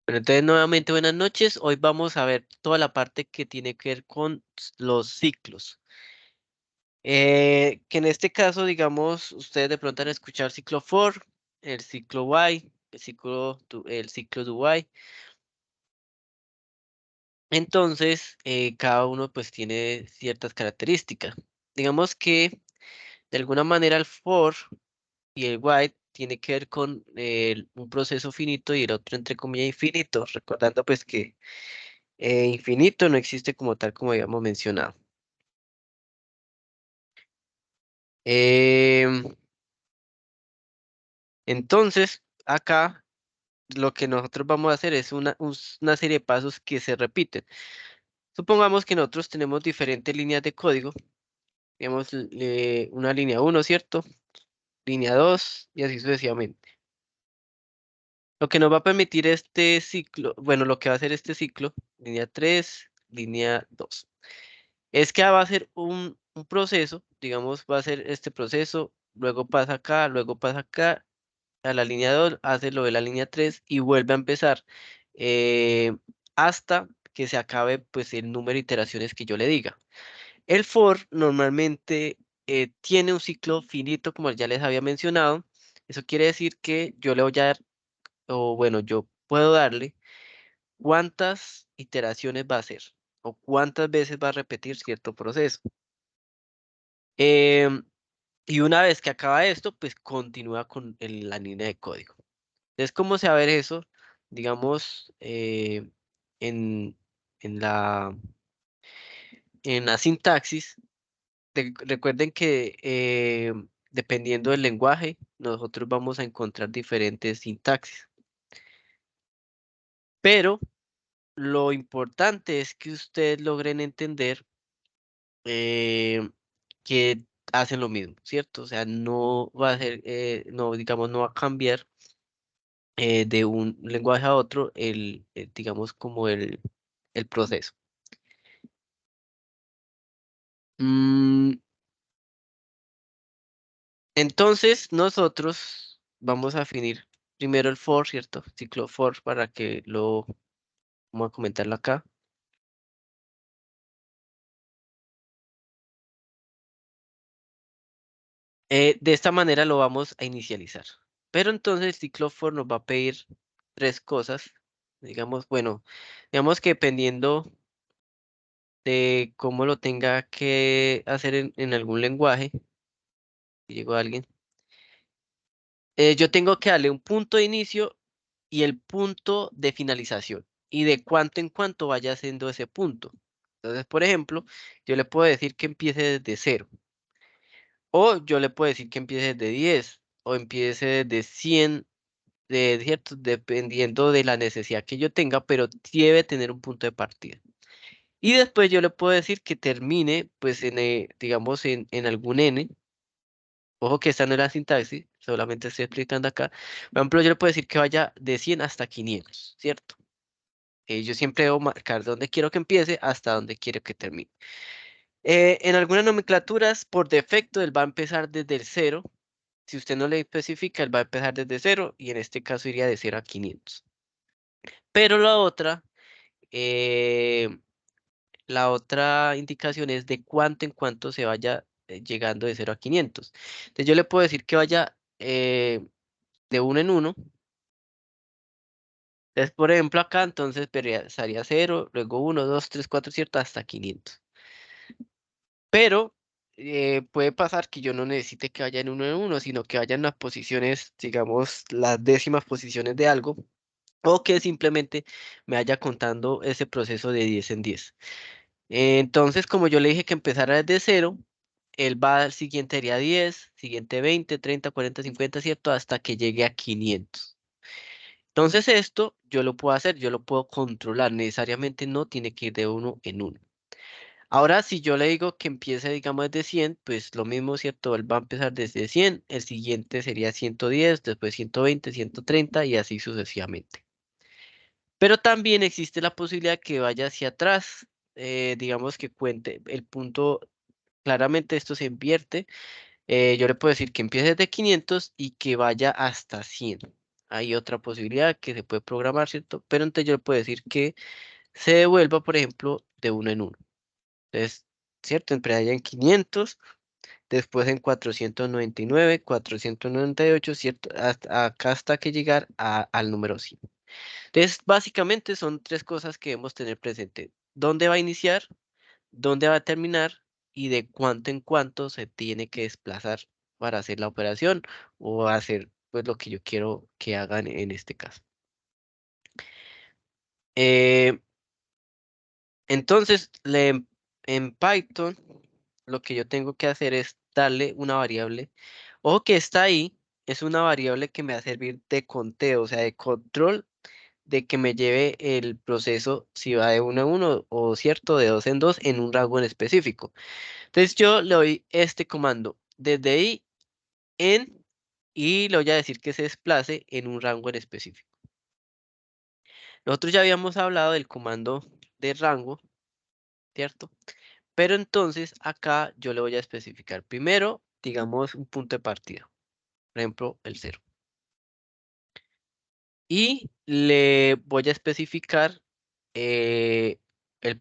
Bueno, entonces nuevamente buenas noches. Hoy vamos a ver toda la parte que tiene que ver con los ciclos. Que en este caso, digamos, ustedes de pronto van a escuchar ciclo for, el ciclo while, el ciclo do while. Entonces, cada uno pues tiene ciertas características. Digamos que de alguna manera el for y el while tiene que ver con un proceso finito y el otro entre comillas infinito, recordando pues que infinito no existe como tal como habíamos mencionado. Em, entonces, acá lo que nosotros vamos a hacer es una serie de pasos que se repiten. Supongamos que nosotros tenemos diferentes líneas de código. Tenemos una línea uno, ¿cierto? Línea 2 y así sucesivamente. Lo que nos va a permitir este ciclo, bueno, lo que va a hacer este ciclo, línea 3, línea 2, es que va a ser un proceso, digamos, va a ser este proceso, luego pasa acá, a la línea 2, hace lo de la línea 3 y vuelve a empezar eh, hasta que se acabe pues el número de iteraciones que yo le diga. El for normalmente tiene un ciclo finito, como ya les había mencionado. Eso quiere decir que yo le voy a dar, o bueno, yo puedo darle cuántas iteraciones va a hacer o cuántas veces va a repetir cierto proceso. Em, y una vez que acaba esto, pues continúa con la línea de código. Entonces, ¿cómo se va a ver eso? Digamos, en, en la, en la sintaxis, recuerden que dependiendo del lenguaje, nosotros vamos a encontrar diferentes sintaxis. Pero lo importante es que ustedes logren entender eh, que hacen lo mismo, ¿cierto? O sea, no va a ser, no, digamos, no va a cambiar de un lenguaje a otro digamos, como el proceso. Mm, entonces, nosotros vamos a definir primero el for, ¿cierto? Ciclo for para que lo, vamos a comentarlo acá. De esta manera lo vamos a inicializar. Pero entonces el ciclo for nos va a pedir tres cosas. Digamos, bueno, digamos que dependiendo de cómo lo tenga que hacer en algún lenguaje, si llegó alguien, yo tengo que darle un punto de inicio y el punto de finalización y de cuánto en cuánto vaya haciendo ese punto. Entonces, por ejemplo, yo le puedo decir que empiece desde cero o yo le puedo decir que empiece desde 10 o empiece desde 100, ¿cierto? Dependiendo de la necesidad que yo tenga, pero debe tener un punto de partida. Y después yo le puedo decir que termine, pues, digamos, en algún n. Ojo que esta no es la sintaxis, solamente estoy explicando acá. Por ejemplo, yo le puedo decir que vaya de 100 hasta 500, ¿cierto? Yo siempre debo marcar dónde quiero que empiece hasta dónde quiero que termine. En algunas nomenclaturas, por defecto, él va a empezar desde el cero. Si usted no le especifica, él va a empezar desde cero y en este caso iría de 0 a 500. Pero eh, la otra indicación es de cuánto en cuánto se vaya llegando de 0 a 500. Entonces yo le puedo decir que vaya de uno en uno. Entonces, por ejemplo, acá entonces sería 0, luego uno, 2, 3, 4, ¿cierto? Hasta 500. Pero puede pasar que yo no necesite que vaya en uno, sino que vaya en las posiciones, digamos, las décimas posiciones de algo, o que simplemente me vaya contando ese proceso de 10 en 10. Entonces, como yo le dije que empezara desde cero, él va al siguiente sería 10, siguiente 20, 30, 40, 50, ¿cierto? Hasta que llegue a 500. Entonces esto yo lo puedo hacer, yo lo puedo controlar, necesariamente no tiene que ir de uno en uno. Ahora, si yo le digo que empiece, digamos, desde 100, pues lo mismo, ¿cierto? Él va a empezar desde 100, el siguiente sería 110, después 120, 130 y así sucesivamente. Pero también existe la posibilidad que vaya hacia atrás, digamos que cuente el punto, claramente esto se invierte. Yo le puedo decir que empiece desde 500 y que vaya hasta 100. hay otra posibilidad que se puede programar, ¿cierto? Pero entonces yo le puedo decir que se devuelva, por ejemplo, de uno en uno. Entonces, ¿cierto? Empezaría en 500, después en 499, 498, ¿cierto? Acá hasta que llegar al número 100. Entonces, básicamente son tres cosas que debemos tener presente. ¿Dónde va a iniciar? ¿Dónde va a terminar? Y de cuánto en cuánto se tiene que desplazar para hacer la operación o hacer pues lo que yo quiero que hagan en este caso. Eh, entonces, en Python, lo que yo tengo que hacer es darle una variable. Ojo que está ahí, es una variable que me va a servir de conteo, o sea, de control de que me lleve el proceso si va de uno en uno o cierto, de dos en dos en un rango en específico. Entonces yo le doy este comando desde ahí en y le voy a decir que se desplace en un rango en específico. Nosotros ya habíamos hablado del comando de rango, ¿cierto? Pero entonces acá yo le voy a especificar primero, digamos, un punto de partida, por ejemplo, el cero. Y le voy a especificar el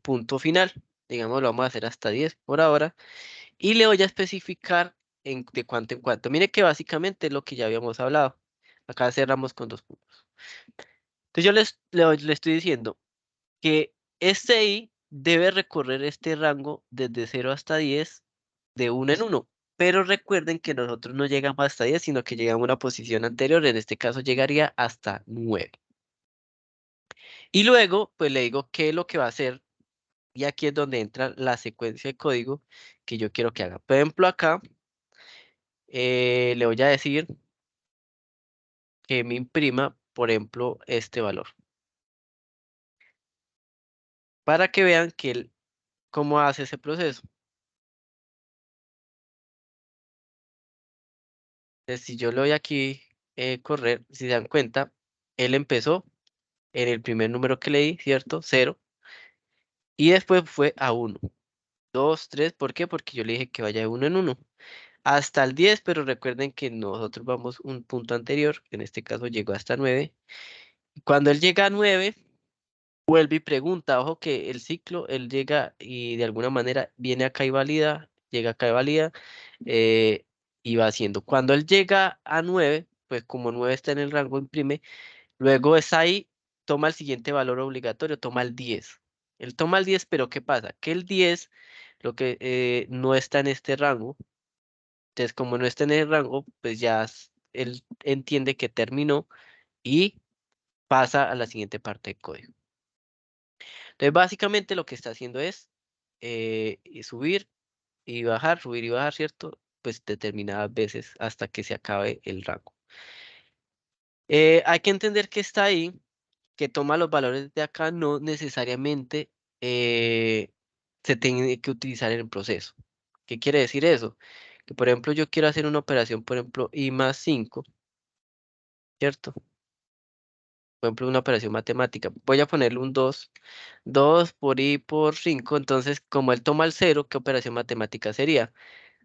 punto final, digamos, lo vamos a hacer hasta 10 por ahora, y le voy a especificar de cuánto en cuánto. Mire que básicamente es lo que ya habíamos hablado. Acá cerramos con dos puntos. Entonces yo le estoy diciendo que este i debe recorrer este rango desde 0 hasta 10 de uno en uno. Pero recuerden que nosotros no llegamos hasta 10, sino que llegamos a una posición anterior. En este caso llegaría hasta 9. Y luego, pues le digo qué es lo que va a hacer. Y aquí es donde entra la secuencia de código que yo quiero que haga. Por ejemplo, acá le voy a decir que me imprima, por ejemplo, este valor. Para que vean que cómo hace ese proceso. Entonces, si yo le doy aquí correr, si se dan cuenta, él empezó en el primer número que leí, ¿cierto? Cero. Y después fue a uno, 2, 3. ¿Por qué? Porque yo le dije que vaya de uno en uno. Hasta el 10, pero recuerden que nosotros vamos un punto anterior, en este caso llegó hasta 9. Cuando él llega a 9, vuelve y pregunta, ojo que el ciclo, él llega y de alguna manera viene acá y valida, llega acá y valida, eh, y va haciendo. Cuando él llega a 9, pues como 9 está en el rango, imprime, luego es ahí, toma el siguiente valor obligatorio, toma el 10. Él toma el 10, pero ¿qué pasa? Que el 10, lo que no está en este rango, entonces como no está en el rango, pues ya él entiende que terminó y pasa a la siguiente parte del código. Entonces, básicamente lo que está haciendo es subir y bajar, ¿cierto? Pues determinadas veces hasta que se acabe el rango. Hay que entender que está ahí, que toma los valores de acá, no necesariamente se tiene que utilizar en el proceso. ¿Qué quiere decir eso? Que por ejemplo yo quiero hacer una operación, por ejemplo, i más 5, ¿cierto? Por ejemplo, una operación matemática. Voy a ponerle un 2. 2 por i por 5. Entonces, como él toma el cero, ¿qué operación matemática sería?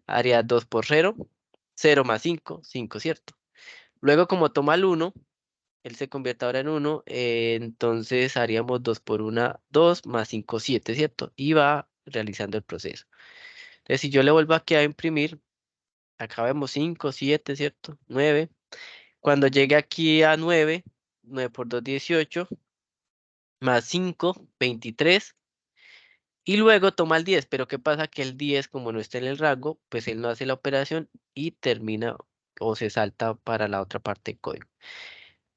Haría 2 por 0. 0 más 5, 5, ¿cierto? Luego, como toma el 1, él se convierte ahora en 1. Entonces haríamos 2 por 1, 2 más 5, 7, ¿cierto? Y va realizando el proceso. Entonces, si yo le vuelvo aquí a imprimir, acá vemos 5, 7, ¿cierto? 9. Cuando llegue aquí a 9, 9 por 2, 18. Más 5, 23. Y luego toma el 10, pero ¿qué pasa? Que el 10, como no está en el rango, pues él no hace la operación y termina o se salta para la otra parte del código.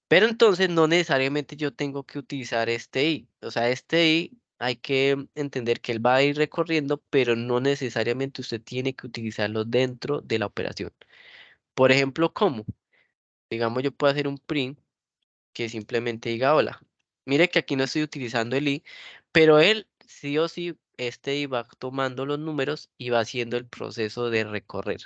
Pero entonces no necesariamente yo tengo que utilizar este i. O sea, este i hay que entender que él va a ir recorriendo, pero no necesariamente usted tiene que utilizarlo dentro de la operación. Por ejemplo, ¿cómo? Digamos, yo puedo hacer un print que simplemente diga hola. Mire que aquí no estoy utilizando el i, pero él sí o sí, este i va tomando los números y va haciendo el proceso de recorrer.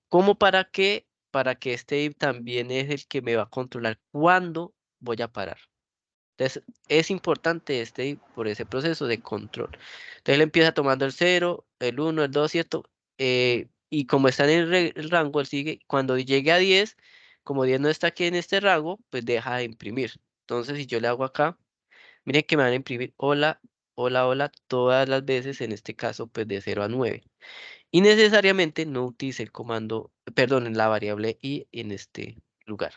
¿Cómo para qué? Para que este i también es el que me va a controlar cuándo voy a parar. Entonces, es importante este i por ese proceso de control. Entonces, él empieza tomando el cero, el uno, el 2, ¿cierto? Y como está en el rango, él sigue. Cuando llegue a 10, Como 10 no está aquí en este rango, pues deja de imprimir. Entonces, si yo le hago acá, miren que me van a imprimir hola, hola, hola, todas las veces, en este caso, pues de 0 a 9. Y necesariamente no utilice el comando, perdón, en la variable i en este lugar.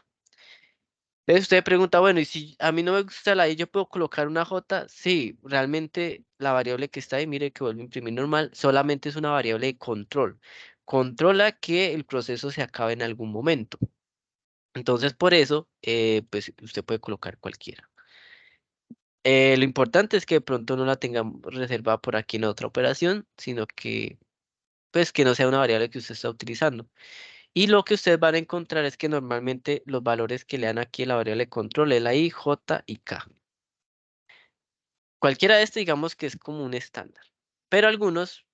Entonces usted pregunta, bueno, y si a mí no me gusta la i, ¿yo puedo colocar una j? Sí, realmente la variable que está ahí, mire que vuelve a imprimir normal, solamente es una variable de control. Controla que el proceso se acabe en algún momento. Entonces, por eso, pues usted puede colocar cualquiera. Lo importante es que de pronto no la tenga reservada por aquí en otra operación, sino que, pues, que no sea una variable que usted está utilizando. Y lo que ustedes van a encontrar es que normalmente los valores que le dan aquí en la variable de control es la i, j y k. Cualquiera de estos digamos que es como un estándar, pero algunos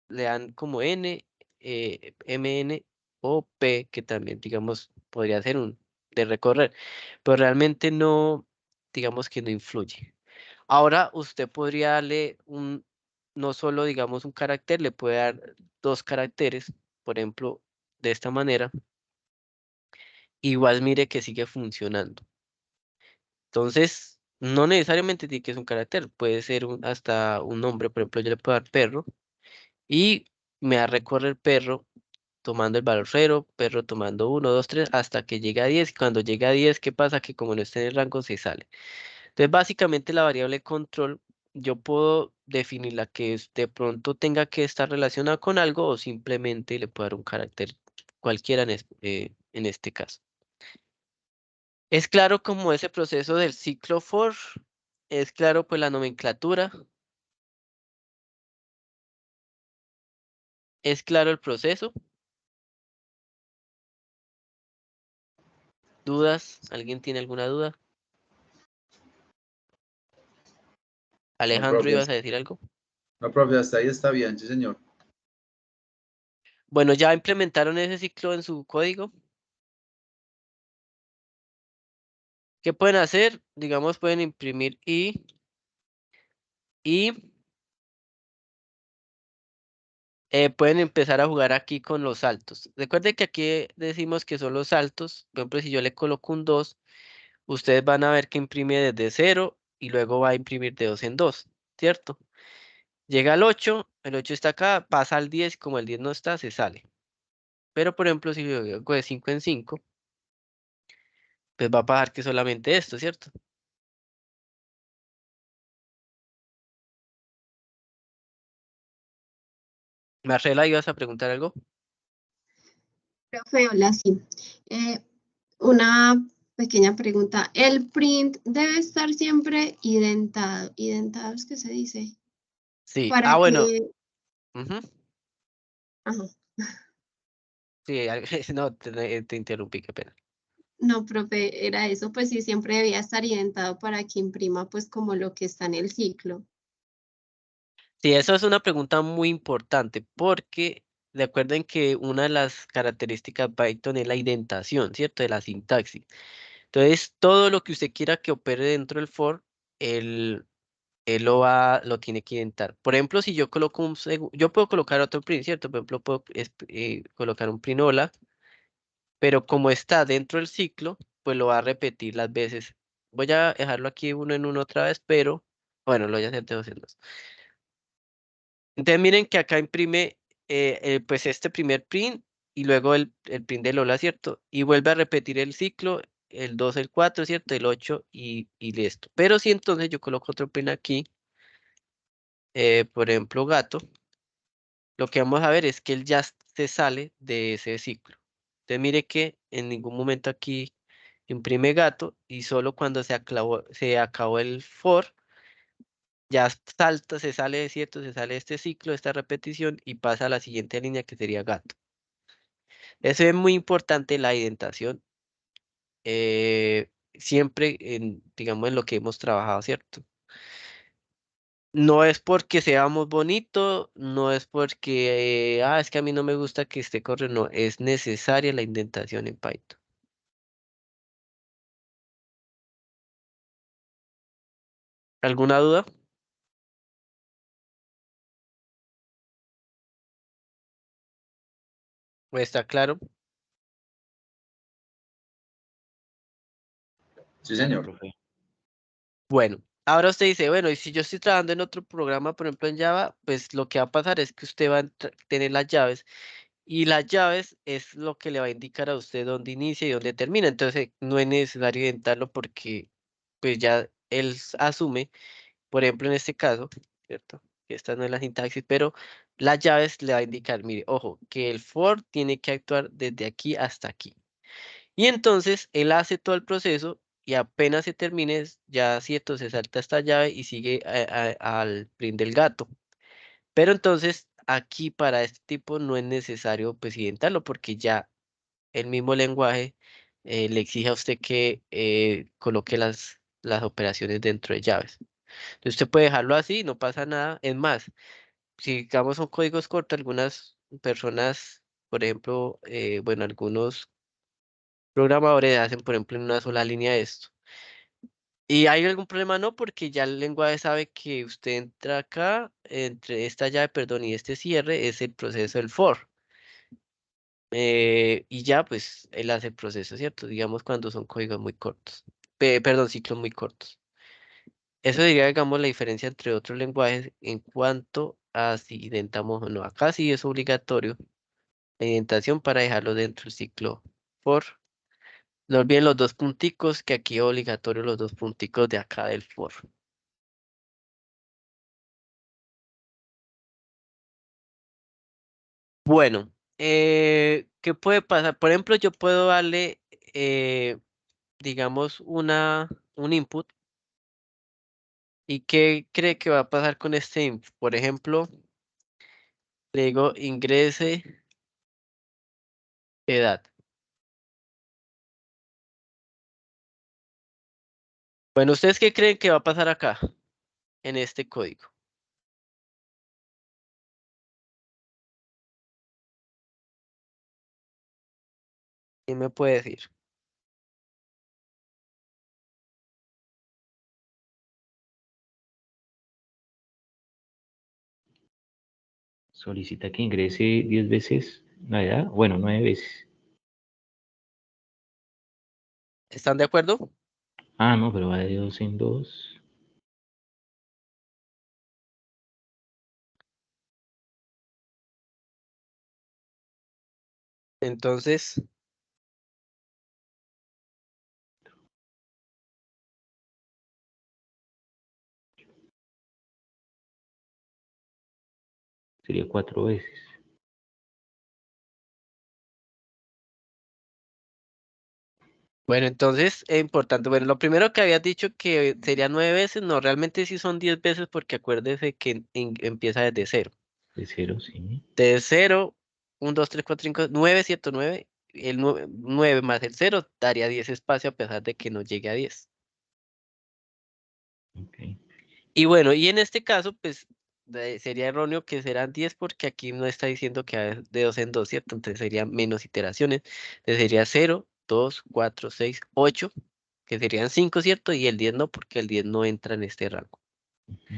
le dan como n, mn o p, que también digamos podría ser un de recorrer, pero realmente no, digamos que no influye. Ahora usted podría darle no solo digamos un carácter, le puede dar dos caracteres, por ejemplo, de esta manera. Igual mire que sigue funcionando. Entonces, no necesariamente tiene que ser un carácter, puede ser hasta un nombre, por ejemplo, yo le puedo dar perro y me va a recorrer perro tomando el valor 0, perro tomando 1, 2, 3, hasta que llegue a 10. Cuando llega a 10, ¿qué pasa? Que como no está en el rango, se sale. Entonces, básicamente la variable control, yo puedo definirla que de pronto tenga que estar relacionada con algo o simplemente le puedo dar un carácter cualquiera en este caso. Es claro como ese proceso del ciclo for, es claro pues la nomenclatura, es claro el proceso. ¿Dudas? ¿Alguien tiene alguna duda? No, Alejandro, profe, ¿ibas a decir algo? no, profe, hasta ahí está bien, sí, señor. Bueno, ya implementaron ese ciclo en su código. ¿Qué pueden hacer? Digamos, pueden imprimir y pueden empezar a jugar aquí con los saltos. Recuerden que aquí decimos que son los saltos. Por ejemplo, si yo le coloco un 2, ustedes van a ver que imprime desde 0 y luego va a imprimir de 2 en 2, ¿cierto? Llega al 8, el 8 está acá, pasa al 10, como el 10 no está, se sale. Pero por ejemplo, si yo hago de 5 en 5, pues va a pasar que solamente esto, ¿cierto? Marcela, ¿ibas a preguntar algo? Profe, hola, sí. Eh, una pequeña pregunta. ¿El print debe estar siempre identado? ¿Identado es que se dice? Sí, Para bueno, que... ujú, Ajá. sí, no, te interrumpí, qué pena. No, profe, era eso, pues sí, siempre debía estar identado para que imprima pues como lo que está en el ciclo. Sí, eso es una pregunta muy importante porque recuerden que una de las características de Python es la indentación, ¿cierto? De la sintaxis. Entonces, todo lo que usted quiera que opere dentro del for, él, él lo tiene que indentar. Por ejemplo, si yo coloco yo puedo colocar otro print, ¿cierto? Por ejemplo, puedo colocar un print hola, pero como está dentro del ciclo, pues lo va a repetir las veces. Voy a dejarlo aquí uno en uno otra vez, pero bueno, lo voy a hacer de dos en dos. Entonces miren que acá imprime pues este primer print y luego el print de Lola, ¿cierto? Y vuelve a repetir el ciclo, el 2 el 4, ¿cierto? El 8 y listo. Pero si entonces yo coloco otro print aquí, por ejemplo gato, lo que vamos a ver es que él ya se sale de ese ciclo. Entonces mire que en ningún momento aquí imprime gato y solo cuando se acabó el for, ya salta, se sale, ¿cierto? Se sale de este ciclo, de esta repetición y pasa a la siguiente línea que sería gato. Eso es muy importante la indentación, siempre digamos, en lo que hemos trabajado, ¿cierto? No es porque seamos bonitos, no es porque, es que a mí no me gusta que esté corriendo, no, es necesaria la indentación en Python. ¿Alguna duda? ¿O está claro? Sí, Dale, señor. profe. Bueno, ahora usted dice, bueno, y si yo estoy trabajando en otro programa, por ejemplo en Java, pues lo que va a pasar es que usted va a tener las llaves y las llaves es lo que le va a indicar a usted dónde inicia y dónde termina. Entonces no es necesario inventarlo porque pues ya él asume, por ejemplo en este caso, ¿cierto? Que esta no es la sintaxis, pero las llaves le va a indicar, mire, ojo, que el for tiene que actuar desde aquí hasta aquí. Y entonces él hace todo el proceso y apenas se termine, ya cierto, se salta esta llave y sigue al print del gato. Pero entonces aquí para este tipo no es necesario pues identarlo porque ya el mismo lenguaje le exige a usted que coloque las operaciones dentro de llaves. Entonces usted puede dejarlo así, no pasa nada. Es más, si digamos son códigos cortos, algunas personas, por ejemplo, bueno, algunos programadores hacen, por ejemplo, en una sola línea esto. ¿Y hay algún problema? No, porque ya el lenguaje sabe que usted entra acá, entre esta llave, perdón, y este cierre es el proceso del for. Y ya, pues, él hace el proceso, ¿cierto? Digamos cuando son códigos muy cortos. Perdón, ciclos muy cortos. Eso diría, digamos, la diferencia entre otros lenguajes en cuanto a si identamos o no. Acá sí es obligatorio la indentación para dejarlo dentro del ciclo for. No olviden los dos punticos, que aquí es obligatorio los dos punticos de acá del for. Bueno, ¿qué puede pasar? Por ejemplo, yo puedo darle, digamos, un input. ¿Y qué cree que va a pasar con este input? Por ejemplo, le digo ingrese edad. Bueno, ¿ustedes qué creen que va a pasar acá, en este código? ¿Quién me puede decir? Solicita que ingrese 10 veces la edad, bueno, 9 veces. ¿Están de acuerdo? Ah, no, pero va de 2 en 2. Entonces, Sería 4 veces. bueno, entonces es importante. Bueno, lo primero que habías dicho que sería 9 veces, no, realmente sí son 10 veces porque acuérdese que empieza desde cero. De 0, sí. De cero, 1, 2, 3, 4, 5, 9, ¿cierto? 9. El 9 más el cero daría 10 espacio a pesar de que no llegue a 10. Ok. Y bueno, y en este caso, pues sería erróneo que serán 10 porque aquí no está diciendo que hay de 2 en 2, ¿cierto? Entonces serían menos iteraciones. Entonces sería 0, 2, 4, 6, 8, que serían 5, ¿cierto? Y el 10 no, porque el 10 no entra en este rango. Ujú.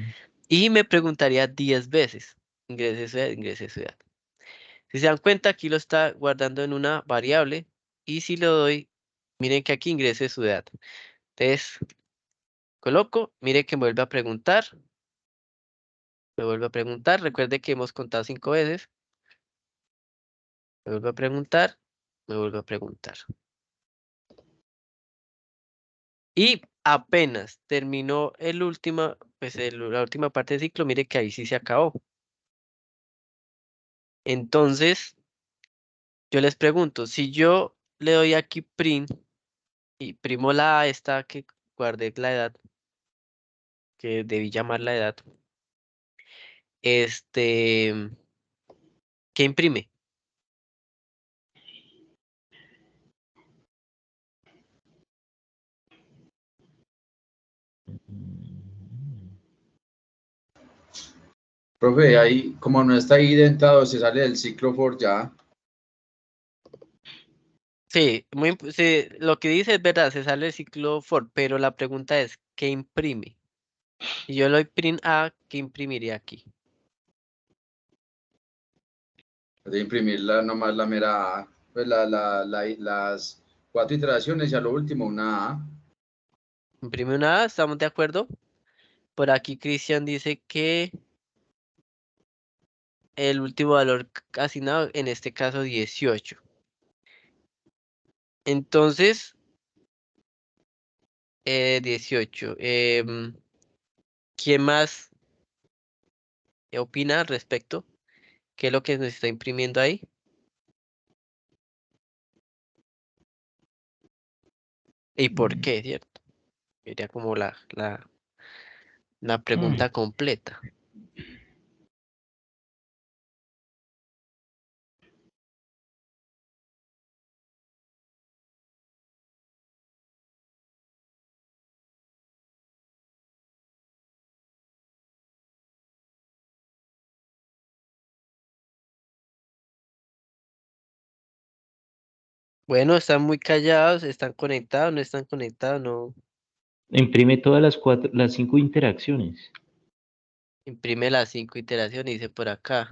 Y me preguntaría 10 veces. Ingrese ciudad, ingrese ciudad. Si se dan cuenta, aquí lo está guardando en una variable. Y si lo doy, miren que aquí ingrese ciudad. Entonces, coloco, mire que me vuelve a preguntar. Me vuelve a preguntar. Recuerde que hemos contado 5 veces. Me vuelve a preguntar. Me vuelve a preguntar. Y apenas terminó el último, pues la última parte del ciclo, mire que ahí sí se acabó. Entonces, yo les pregunto, si yo le doy aquí print y primo la A esta que guardé la edad, que debí llamar la edad, este, ¿qué imprime? Mm. Profe, ahí, como no está identado, se sale del ciclo for ya. Sí, sí, lo que dice es verdad, se sale el ciclo for, pero la pregunta es, ¿qué imprime? Si yo le doy print A, ¿qué imprimiría aquí? De imprimir nomás la mera A. Pues las 4 iteraciones y a lo último una A. Imprime una A, ¿estamos de acuerdo? Por aquí Cristian dice que el último valor asignado, en este caso 18. Entonces, 18. ¿Quién más opina al respecto? ¿Qué es lo que nos está imprimiendo ahí? ¿Y por qué, cierto? Sería como la pregunta completa. Bueno, están muy callados, están conectados, no están conectados, no. Imprime todas las 5 interacciones. Imprime las 5 iteraciones, dice por acá.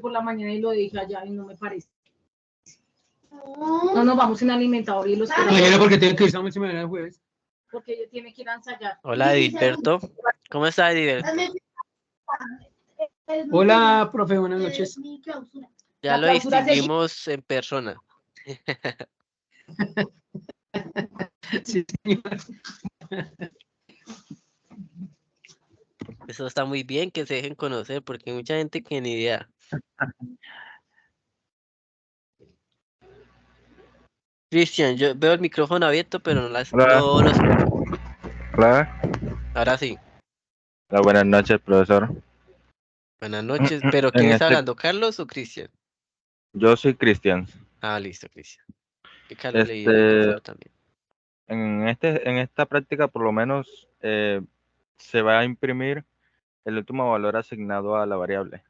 Por la mañana y lo dije allá y no me parece. No nos vamos en alimentador y los Mañana porque tengo que ir a mucho mañana el jueves. porque ella tiene que ir a ensayar. Hola, Edilberto. ¿Cómo está, Edilberto? Hola, profe, buenas noches. Ya La lo clausura se- distinguimos en persona. Sí, señor. Eso está muy bien que se dejen conocer porque hay mucha gente que ni idea. Cristian, yo veo el micrófono abierto, pero Hola. no lo escucho. Hola. Ahora sí. Hola, buenas noches, profesor. Buenas noches. ¿Pero quién está hablando, Carlos o Cristian? Yo soy Cristian. Ah, listo, Cristian. Que Carlos leí el Este, micrófono también. en esta práctica, por lo menos, se va a imprimir el último valor asignado a la variable.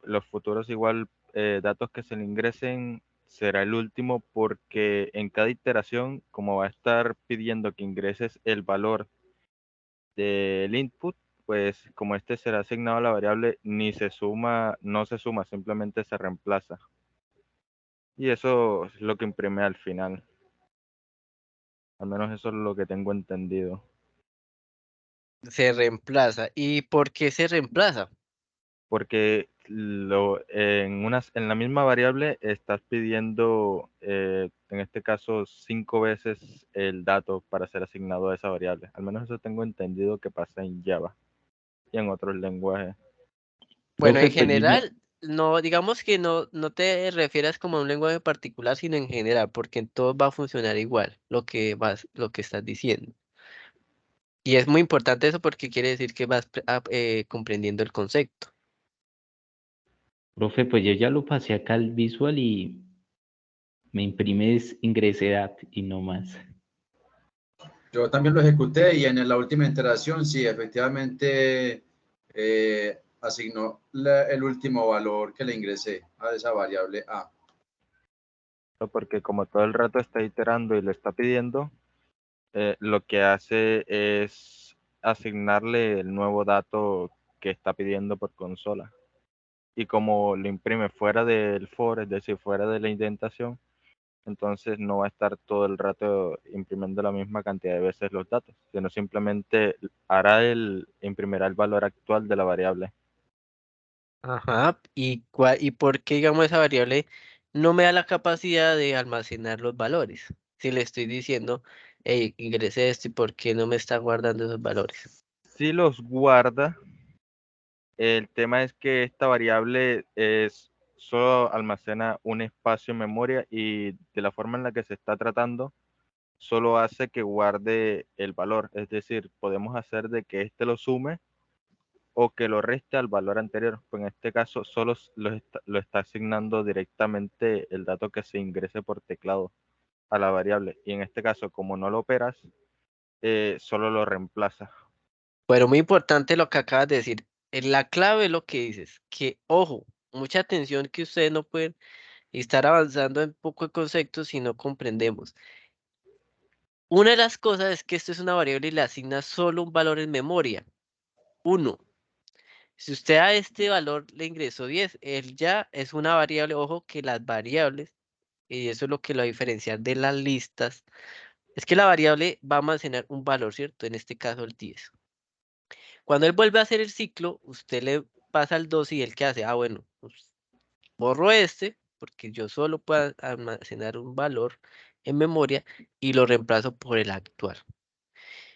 Los futuros igual datos que se le ingresen será el último porque en cada iteración, como va a estar pidiendo que ingreses el valor del input, pues como este será asignado a la variable, ni se suma, no se suma, simplemente se reemplaza. Y eso es lo que imprime al final. Al menos eso es lo que tengo entendido. Se reemplaza. ¿Y por qué se reemplaza? Porque en la misma variable estás pidiendo, en este caso, 5 veces el dato para ser asignado a esa variable. Al menos eso tengo entendido que pasa en Java y en otros lenguajes. Bueno, Profe, en pues yo ya, general, no, digamos que no te refieras como a un lenguaje particular, sino en general, porque en todo va a funcionar igual lo que estás diciendo. Y es muy importante eso porque quiere decir que vas comprendiendo el concepto. profe, pues yo ya lo pasé acá al visual y me imprimes ingresedad y no más. Yo también lo ejecuté y en la última iteración, sí, efectivamente asignó el último valor que le ingresé a esa variable A. Porque como todo el rato está iterando y le está pidiendo, lo que hace es asignarle el nuevo dato que está pidiendo por consola. Y como lo imprime fuera del for, es decir, fuera de la indentación, entonces no va a estar todo el rato imprimiendo la misma cantidad de veces los datos, sino simplemente imprimirá el valor actual de la variable. Ajá. ¿Y por qué, digamos, esa variable no me da la capacidad de almacenar los valores? Si le estoy diciendo, hey, ingrese esto y por qué no me está guardando esos valores. Si los guarda, el tema es que esta variable solo almacena un espacio en memoria y de la forma en la que se está tratando, solo hace que guarde el valor. Es decir, podemos hacer de que este lo sume o que lo reste al valor anterior. Pues en este caso solo lo está asignando directamente el dato que se ingrese por teclado a la variable. Y en este caso, como no lo operas, solo lo reemplaza. Pero muy importante lo que acabas de decir. La clave es lo que dices, que ojo, mucha atención que ustedes no pueden estar avanzando en poco de conceptos si no comprendemos. Una de las cosas es que esto es una variable y le asigna solo un valor en memoria, uno. Si usted a este valor le ingresó 10, él ya es una variable, ojo que las variables, y eso es lo que lo va a diferenciar de las listas, es que la variable va a almacenar un valor, ¿cierto? En este caso el 10. Cuando él vuelve a hacer el ciclo, usted le pasa al 12 y él ¿qué hace? Ah, bueno, pues, borro este, porque yo solo puedo almacenar un valor en memoria y lo reemplazo por el actual.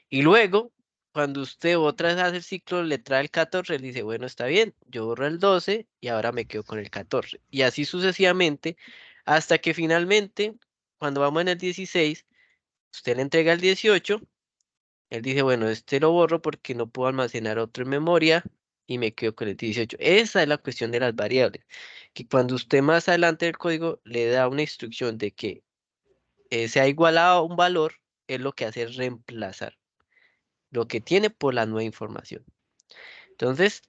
Y luego, cuando usted otra vez hace el ciclo, le trae el 14, le dice, bueno, está bien, yo borro el 12 y ahora me quedo con el 14. Y así sucesivamente, hasta que finalmente, cuando vamos en el 16, usted le entrega el 18, él dice, bueno, este lo borro porque no puedo almacenar otro en memoria y me quedo con el 18. Esa es la cuestión de las variables, que cuando usted más adelante del código le da una instrucción de que sea igual a un valor, es lo que hace es reemplazar lo que tiene por la nueva información. Entonces,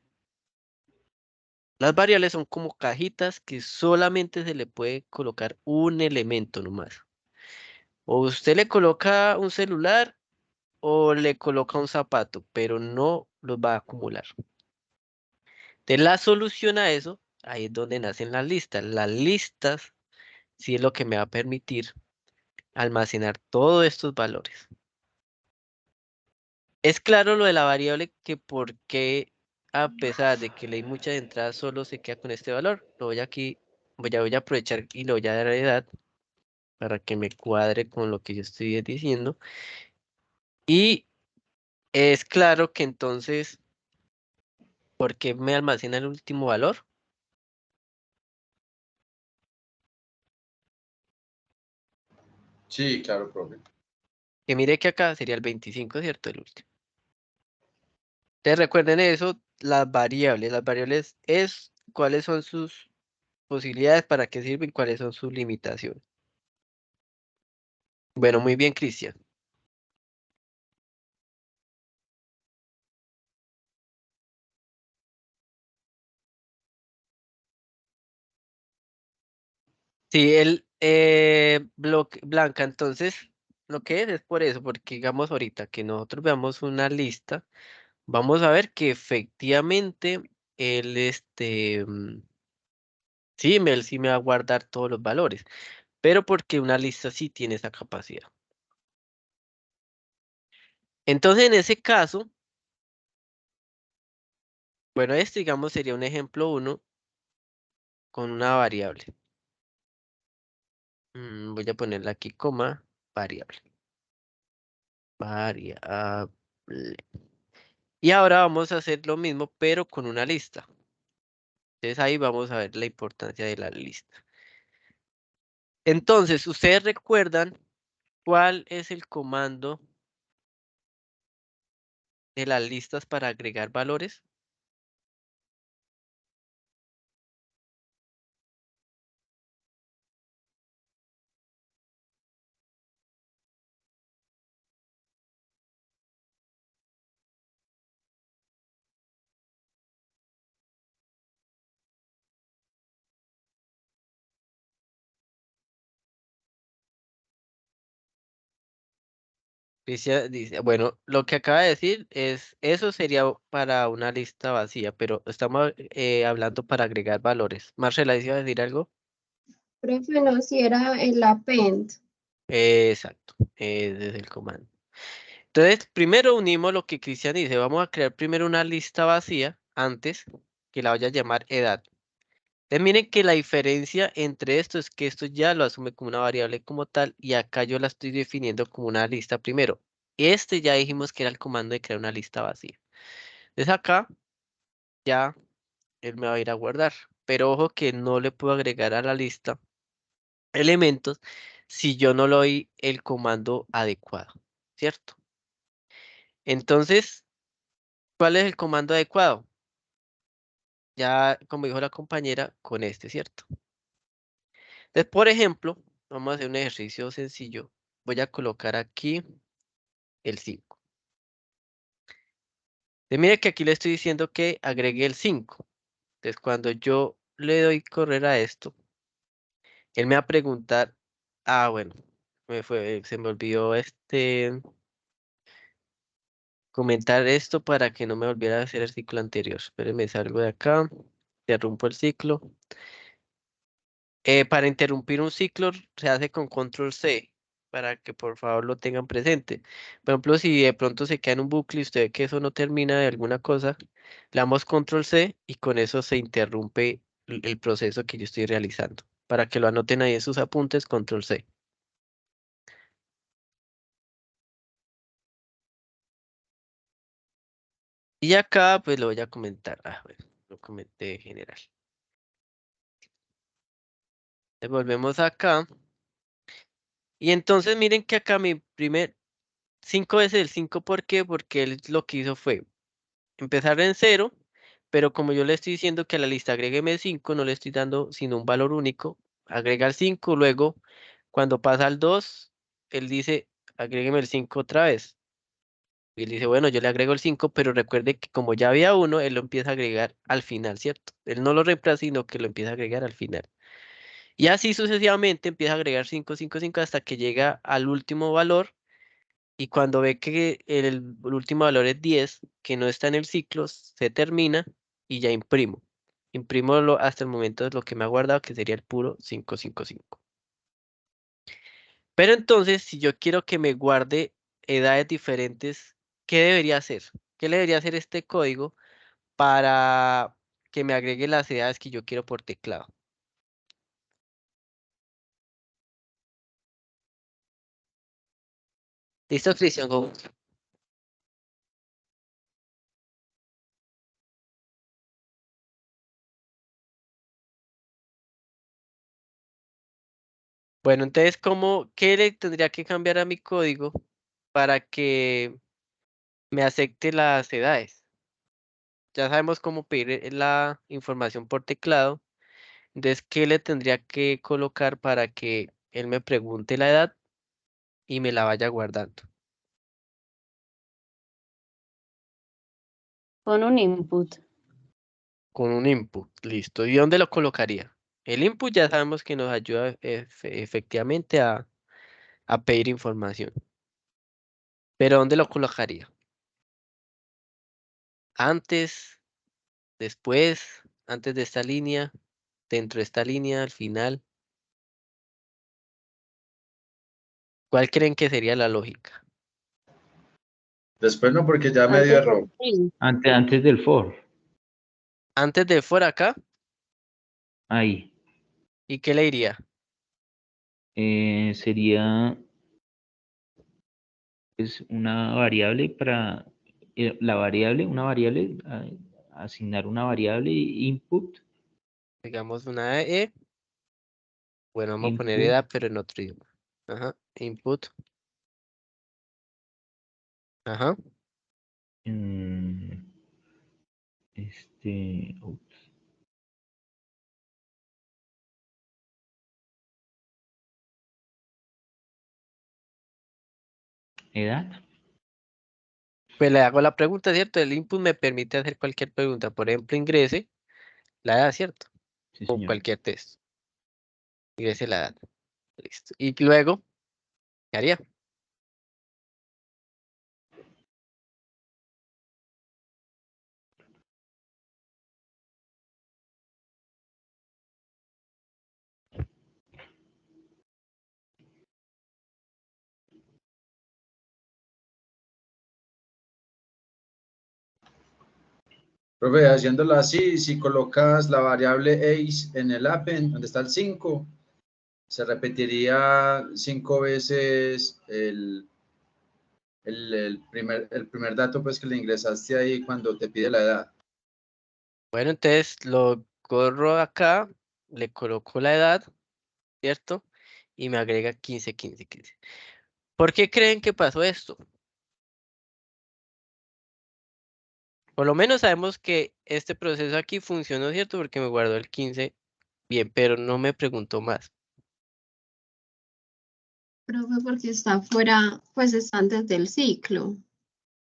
las variables son como cajitas que solamente se le puede colocar un elemento nomás. O usted le coloca un celular o le coloca un zapato, pero no los va a acumular. De la solución a eso, ahí es donde nacen las listas. Las listas sí es lo que me va a permitir almacenar todos estos valores. Es claro lo de la variable que por qué, a pesar de que leí muchas entradas, solo se queda con este valor. Lo voy aquí, voy a aprovechar y lo voy a dar edad para que me cuadre con lo que yo estoy diciendo. Y es claro que entonces, ¿por qué me almacena el último valor? Sí, claro, profe. Que mire que acá sería el 25, ¿cierto? El último. Entonces recuerden eso, las variables. Las variables es cuáles son sus posibilidades, para qué sirven, cuáles son sus limitaciones. Bueno, muy bien, Cristian. Sí, el bloque blanca, entonces lo que es por eso, porque digamos ahorita que nosotros veamos una lista, vamos a ver que efectivamente el sí, él sí me va a guardar todos los valores, pero porque una lista sí tiene esa capacidad. Entonces en ese caso, bueno, este digamos sería un ejemplo uno con una variable. Voy a ponerle aquí coma variable. Variable. Y ahora vamos a hacer lo mismo, pero con una lista. Entonces ahí vamos a ver la importancia de la lista. Entonces, ¿ustedes recuerdan cuál es el comando de las listas para agregar valores? Dice, bueno, lo que acaba de decir es, eso sería para una lista vacía, pero estamos hablando para agregar valores. Marcela, ¿decía decir algo? Profe, no, si era el append. Exacto, ese es el comando. Entonces, primero unimos lo que Cristian dice. Vamos a crear primero una lista vacía antes que la voy a llamar edad. Entonces, miren que la diferencia entre esto es que esto ya lo asume como una variable como tal y acá yo la estoy definiendo como una lista primero. Este ya dijimos que era el comando de crear una lista vacía. Entonces acá ya él me va a ir a guardar. Pero ojo que no le puedo agregar a la lista elementos si yo no le doy el comando adecuado, ¿cierto? Entonces, ¿cuál es el comando adecuado? Ya, como dijo la compañera, con este, ¿cierto? Entonces, por ejemplo, vamos a hacer un ejercicio sencillo. Voy a colocar aquí el 5. Entonces, mire que aquí le estoy diciendo que agregue el 5. Entonces, cuando yo le doy correr a esto, él me va a preguntar, bueno, se me olvidó comentar esto para que no me volviera a hacer el ciclo anterior. Espérenme, salgo de acá, interrumpo el ciclo. Para interrumpir un ciclo se hace con control C, para que por favor lo tengan presente. Por ejemplo, si de pronto se queda en un bucle y usted ve que eso no termina de alguna cosa, le damos control C y con eso se interrumpe el proceso que yo estoy realizando. Para que lo anoten ahí en sus apuntes, control C. Y acá pues lo voy a comentar. Bueno, lo comenté en general. Volvemos acá. Y entonces miren que acá mi primer 5 veces el 5, ¿por qué? Porque él lo que hizo fue empezar en 0, pero como yo le estoy diciendo que a la lista agrégueme 5, no le estoy dando sino un valor único. Agrega el 5, luego cuando pasa al 2, él dice agrégueme el 5 otra vez. Y él dice, bueno, yo le agrego el 5, pero recuerde que como ya había uno, él lo empieza a agregar al final, ¿cierto? Él no lo reemplaza, sino que lo empieza a agregar al final. Y así sucesivamente empieza a agregar 5, 5, 5 hasta que llega al último valor. Y cuando ve que el último valor es 10, que no está en el ciclo, se termina y ya imprimo. Imprimo hasta el momento de lo que me ha guardado, que sería el puro 555. Pero entonces, si yo quiero que me guarde edades diferentes, ¿qué debería hacer? ¿Qué le debería hacer este código para que me agregue las edades que yo quiero por teclado? ¿Listo, Cristian? Go. Bueno, entonces, ¿qué le tendría que cambiar a mi código para que me acepte las edades? Ya sabemos cómo pedir la información por teclado. Entonces, ¿qué le tendría que colocar para que él me pregunte la edad y me la vaya guardando? Con un input. Con un input, listo. ¿Y dónde lo colocaría? El input ya sabemos que nos ayuda efectivamente a pedir información. Pero ¿dónde lo colocaría? Antes, después, antes de esta línea, dentro de esta línea, al final. ¿Cuál creen que sería la lógica? Después no, porque ya me dio Antes error. del print. Antes del for. Antes de for acá, Ahí. ¿y qué le diría? Sería pues, una variable para una variable, asignar una variable input, Digamos una E. Bueno, vamos a poner input, edad, pero en otro idioma. Ajá, input. Ajá. mm, ups, edad. Pues le hago la pregunta, ¿cierto? El input me permite hacer cualquier pregunta. Por ejemplo, ingrese la edad, ¿cierto? Sí, O señor. cualquier texto. Ingrese la edad. Listo. Y luego, ¿qué haría? Profe, haciéndolo así, si colocas la variable age en el append, donde está el 5, se repetiría 5 veces el primer dato pues, que le ingresaste ahí cuando te pide la edad. Bueno, entonces lo corro acá, le coloco la edad, ¿cierto? Y me agrega 15, 15, 15. ¿Por qué creen que pasó esto? Por lo menos sabemos que este proceso aquí funcionó, ¿cierto? Porque me guardó el 15 bien, pero no me preguntó más. Profe, porque está fuera, pues está antes del ciclo.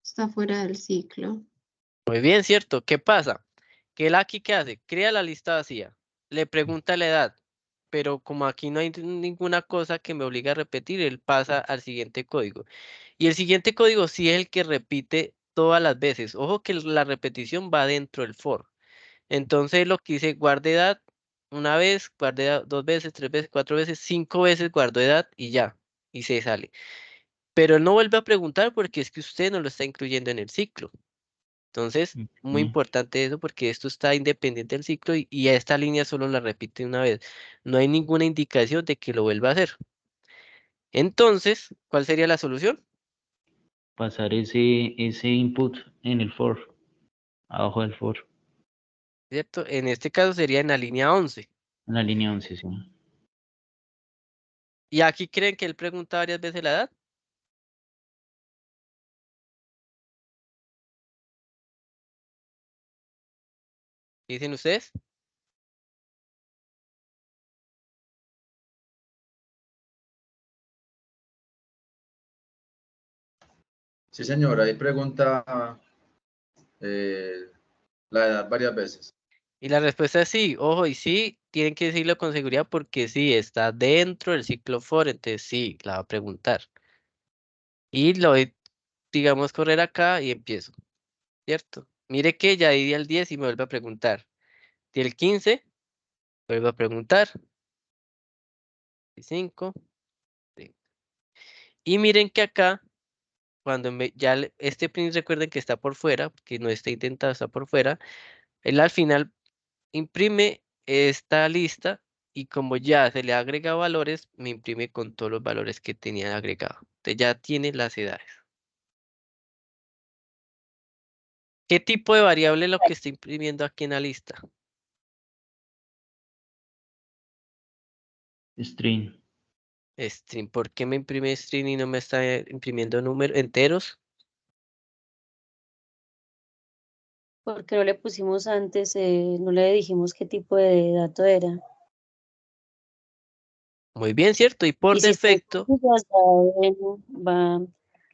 Está fuera del ciclo. Muy bien, ¿cierto? ¿Qué pasa? Que él aquí, ¿qué hace? Crea la lista vacía, le pregunta la edad, pero como aquí no hay ninguna cosa que me obligue a repetir, él pasa al siguiente código. Y el siguiente código sí es el que repite todas las veces. Ojo que la repetición va dentro del for. Entonces lo que dice guarde edad una vez, guarde edad 2 veces, 3 veces, 4 veces, 5 veces guardo edad y ya, y se sale. Pero él no vuelve a preguntar porque es que usted no lo está incluyendo en el ciclo. Entonces, muy Mm. importante eso porque esto está independiente del ciclo y a esta línea solo la repite una vez. No hay ninguna indicación de que lo vuelva a hacer. Entonces, ¿cuál sería la solución? Pasar ese input en el for, abajo del for, ¿Cierto? En este caso sería en la línea 11. en la línea 11, sí. ¿Y aquí creen que él pregunta varias veces la edad? ¿Qué dicen ustedes? Sí, señor, ahí pregunta la edad varias veces. Y la respuesta es sí, ojo, y sí, tienen que decirlo con seguridad porque sí, está dentro del ciclo for, entonces sí, la va a preguntar. Y lo voy, digamos, correr acá y empiezo, ¿cierto? Mire que ya di al 10 y me vuelve a preguntar. Di el 15, vuelvo a preguntar. 5. Y miren que acá, cuando este print recuerden que está por fuera, que no está intentado, está por fuera, él al final imprime esta lista y como ya se le ha agregado valores, me imprime con todos los valores que tenía agregado. Entonces ya tiene las edades. ¿Qué tipo de variable es lo que está imprimiendo aquí en la lista? String. String. ¿Por qué me imprime string y no me está imprimiendo números enteros? Porque no le pusimos antes, no le dijimos qué tipo de dato era. Muy bien, ¿cierto? Y por Y si está en defecto, comillas,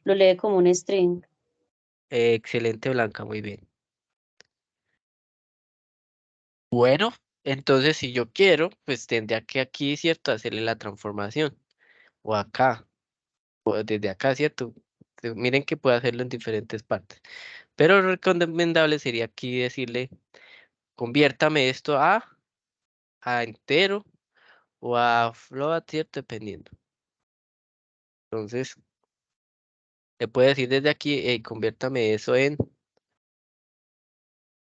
lo lee como un string. excelente Blanca, muy bien. Bueno, entonces si yo quiero, pues tendría que aquí, ¿cierto? Hacerle la transformación. O acá, o desde acá, ¿cierto? Miren que puedo hacerlo en diferentes partes. Pero lo recomendable sería aquí decirle, conviértame esto a entero o a float, ¿cierto? Dependiendo. Entonces, le puede decir desde aquí, conviértame eso en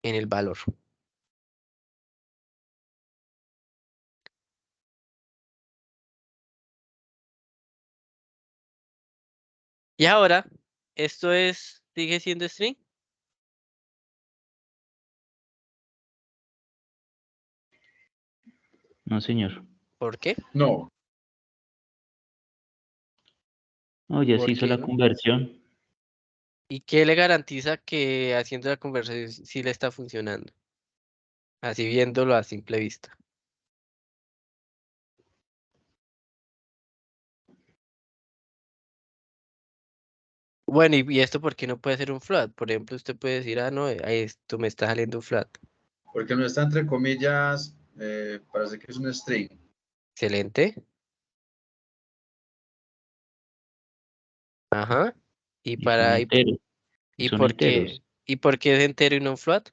el valor. Y ahora, esto sigue siendo string. No, señor. ¿Por qué? No, No, ya se ¿Por hizo qué la no? conversión. ¿Y qué le garantiza que haciendo la conversión sí le está funcionando? Así viéndolo a simple vista. Bueno, ¿y esto por qué no puede ser un float? Por ejemplo, usted puede decir, ah, no, esto me está saliendo un float. porque no está entre comillas, parece que es un string. Excelente. Ajá. Y Y son para, y, enteros. Y y son por qué, enteros. y por qué es entero y no un float?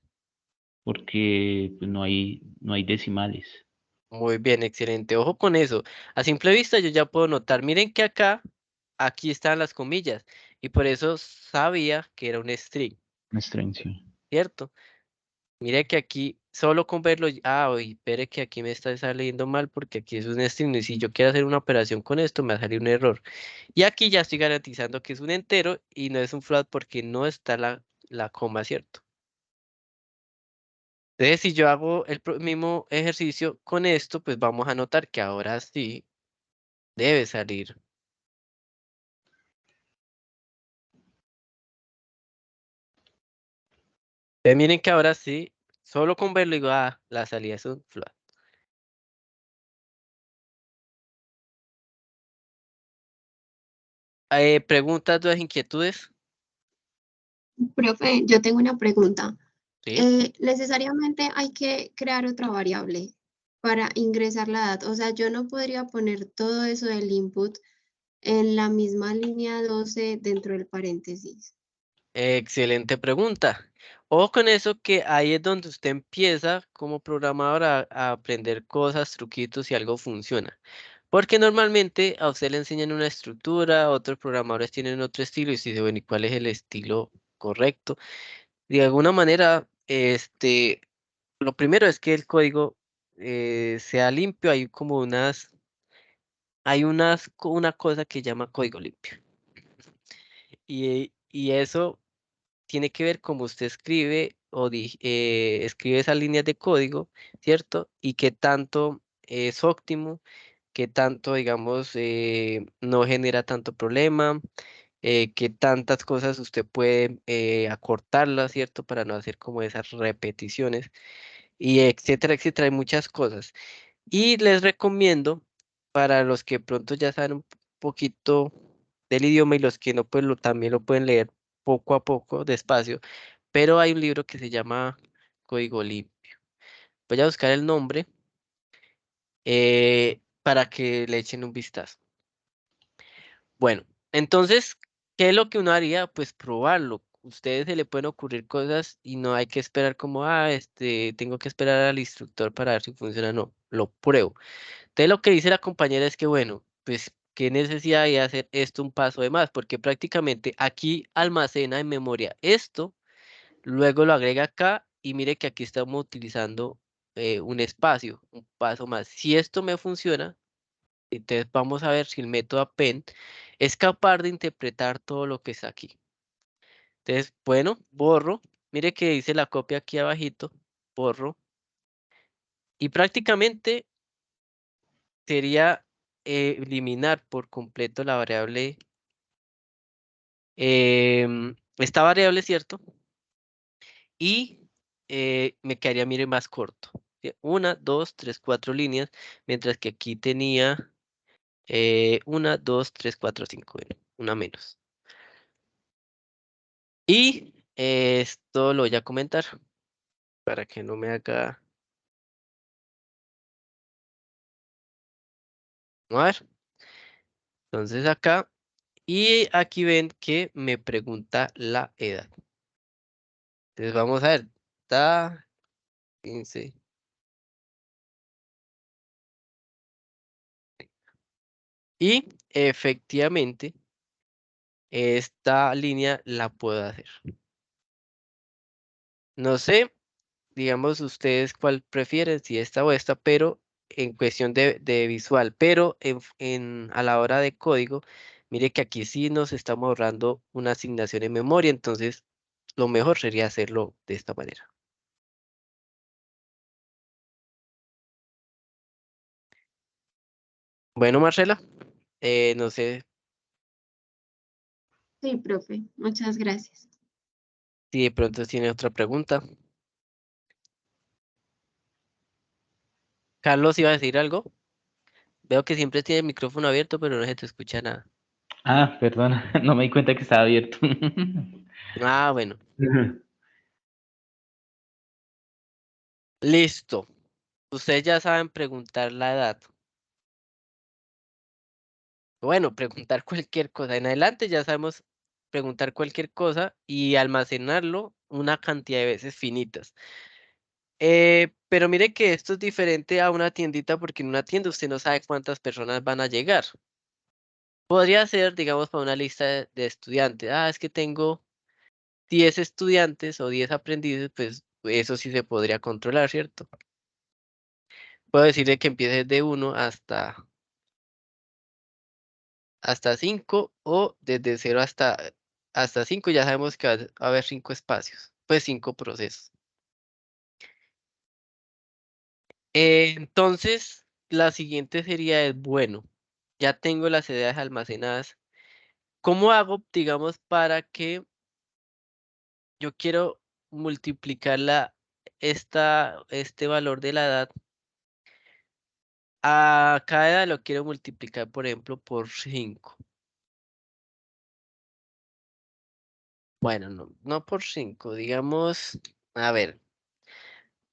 Porque pues, no hay decimales. Muy bien, excelente. Ojo con eso. A simple vista yo ya puedo notar. Miren que aquí están las comillas. Y por eso sabía que era un string, Una string, sí. ¿cierto? Mire que aquí, solo con verlo, oye, espere que aquí me está saliendo mal porque aquí es un string y si yo quiero hacer una operación con esto me va a salir un error. Y aquí ya estoy garantizando que es un entero y no es un float porque no está la coma, ¿cierto? Entonces, si yo hago el mismo ejercicio con esto, pues vamos a notar que ahora sí debe salir. Miren que ahora sí, solo con verlo digo, la salida es un float. Preguntas, dudas, inquietudes, Profe, yo tengo una pregunta. ¿sí? Necesariamente hay que crear otra variable para ingresar la edad. O sea, yo no podría poner todo eso del input en la misma línea 12 dentro del paréntesis. Excelente pregunta. O con eso que ahí es donde usted empieza como programador a aprender cosas, truquitos si algo funciona. Porque normalmente a usted le enseñan una estructura, otros programadores tienen otro estilo y usted dice, bueno, ¿y cuál es el estilo correcto? De alguna manera, lo primero es que el código sea limpio. Hay como una cosa que llama código limpio. Y eso tiene que ver cómo usted escribe escribe esas líneas de código, ¿cierto? Y qué tanto es óptimo, qué tanto, digamos, no genera tanto problema, qué tantas cosas usted puede acortarlas, ¿cierto? Para no hacer como esas repeticiones, y etcétera, etcétera. Hay muchas cosas. Y les recomiendo, para los que pronto ya saben un poquito del idioma y los que no, pues también lo pueden leer poco a poco, despacio, pero hay un libro que se llama Código Limpio. Voy a buscar el nombre para que le echen un vistazo. Bueno, entonces, ¿qué es lo que uno haría? Pues probarlo. Ustedes se le pueden ocurrir cosas y no hay que esperar como, tengo que esperar al instructor para ver si funciona. No, lo pruebo. Entonces lo que dice la compañera es que, bueno, pues qué necesidad de hacer esto un paso de más, porque prácticamente aquí almacena en memoria esto, luego lo agrega acá y mire que aquí estamos utilizando un espacio, un paso más. Si esto me funciona, entonces vamos a ver si el método append es capaz de interpretar todo lo que está aquí. Entonces, bueno, borro, mire que dice la copia aquí abajito, borro, y prácticamente sería eliminar por completo la variable, esta variable, ¿cierto? Y me quedaría, mire, más corto. ¿Sí? 1, 2, 3, 4 líneas, mientras que aquí tenía 1, 2, 3, 4, 5, bueno, una menos. Y esto lo voy a comentar para que no me haga... A ver, entonces acá, y aquí ven que me pregunta la edad. Entonces vamos a ver, está 15. Y efectivamente, esta línea la puedo hacer. No sé, digamos ustedes cuál prefieren, si esta o esta, pero en cuestión de visual, pero a la hora de código, mire que aquí sí nos estamos ahorrando una asignación en memoria, entonces lo mejor sería hacerlo de esta manera. Bueno, Marcela, no sé Sí, profe, muchas gracias. si de pronto tiene otra pregunta. Carlos, ¿iba a decir algo? Veo que siempre tiene el micrófono abierto, pero no se te escucha nada. Ah, perdona, no me di cuenta que estaba abierto. Ah, bueno, listo. Ustedes ya saben preguntar la edad. Bueno, preguntar cualquier cosa. En adelante ya sabemos preguntar cualquier cosa y almacenarlo una cantidad de veces finitas. Pero mire que esto es diferente a una tiendita porque en una tienda usted no sabe cuántas personas van a llegar. Podría ser, digamos, para una lista de estudiantes. Ah, es que tengo 10 estudiantes o 10 aprendices, pues eso sí se podría controlar, ¿cierto? Puedo decirle que empiece de 1 hasta 5 o desde 0 hasta 5 ya sabemos que va a haber 5 espacios, pues 5 procesos. Entonces, la siguiente sería es, bueno, ya tengo las ideas almacenadas. ¿Cómo hago, digamos, para que yo quiero multiplicar este valor de la edad? A cada edad lo quiero multiplicar, por ejemplo, por 5. Bueno, no por 5, digamos, a ver,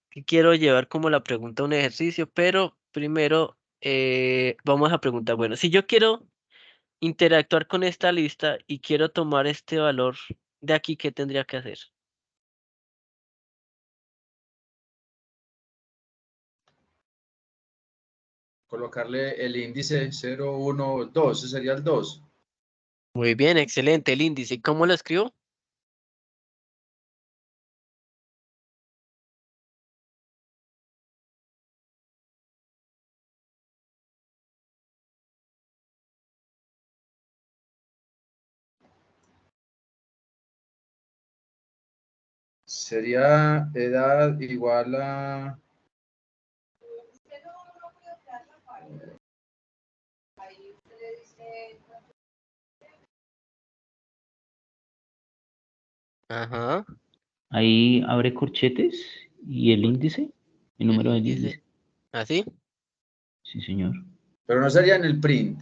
que quiero llevar como la pregunta a un ejercicio, pero primero vamos a preguntar, bueno, si yo quiero interactuar con esta lista y quiero tomar este valor de aquí, ¿qué tendría que hacer? Colocarle el índice 0, 1, 2, ese sería el 2. Muy bien, excelente el índice. ¿Y cómo lo escribo? Sería edad igual a... Ajá, Ahí abre corchetes y el índice, el el número del índice. índice. ¿Así? Sí, señor. Pero no sería en el print.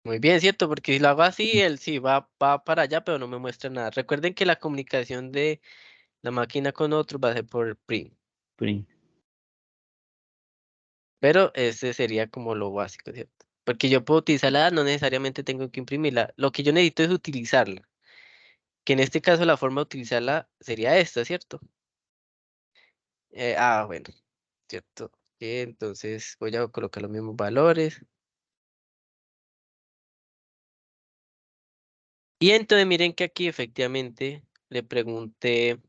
Muy bien, ¿cierto? Porque si lo hago así, él sí va para allá, pero no me muestra nada. Recuerden que la comunicación de la máquina con otro va a ser por print. Print. Pero ese sería como lo básico, ¿cierto? Porque yo puedo utilizarla, no necesariamente tengo que imprimirla. Lo que yo necesito es utilizarla. Que en este caso la forma de utilizarla sería esta, ¿cierto? Bueno, ¿cierto? Entonces voy a colocar los mismos valores. Y entonces miren que aquí efectivamente le pregunté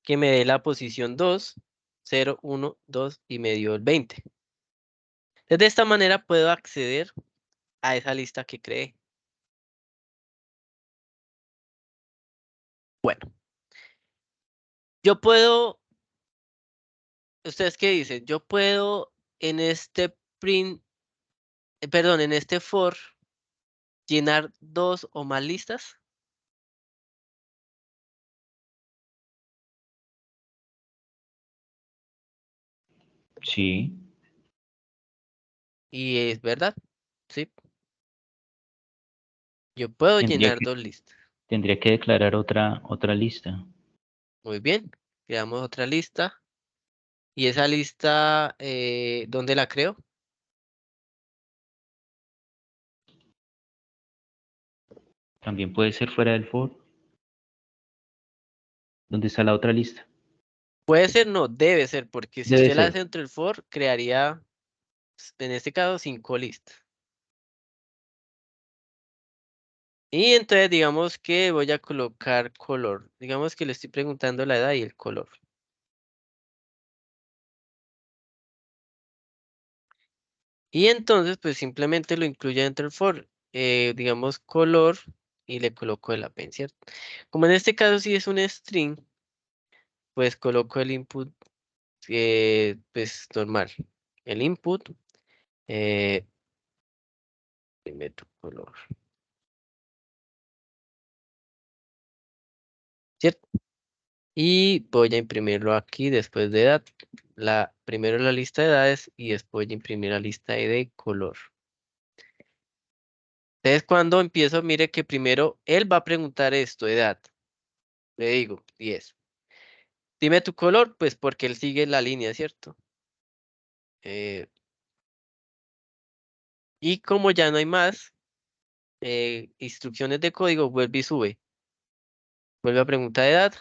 que me dé la posición 2, 0, 1, 2 y me dio el 20. Entonces, de esta manera puedo acceder a esa lista que creé. Bueno, yo puedo, ¿ustedes qué dicen? Yo puedo en este print, perdón, en este for llenar 2 o más listas. Sí. Y es verdad, sí. Yo puedo Tendría llenar que, 2 listas. tendría que declarar otra lista. Muy bien, creamos otra lista. ¿Y esa lista, dónde la creo? También puede ser fuera del for. ¿Dónde está la otra lista? Puede ser, no, debe ser, porque si Debe usted la ser. hace entre el for, crearía, en este caso, 5 listas. Y entonces digamos que voy a colocar color. Digamos que le estoy preguntando la edad y el color. Y entonces pues simplemente lo incluye dentro del for. Digamos color y le coloco el append, ¿cierto? Como en este caso si es un string, pues coloco el input pues normal. El input, le meto color, ¿cierto? Y voy a imprimirlo aquí después de edad. Primero la lista de edades y después voy a imprimir la lista de color. Entonces cuando empiezo, mire que primero él va a preguntar esto, edad. Le digo 10. Dime tu color, pues porque él sigue la línea, ¿cierto? Eh, y como ya no hay más instrucciones de código, vuelve y sube. Vuelve a preguntar edad,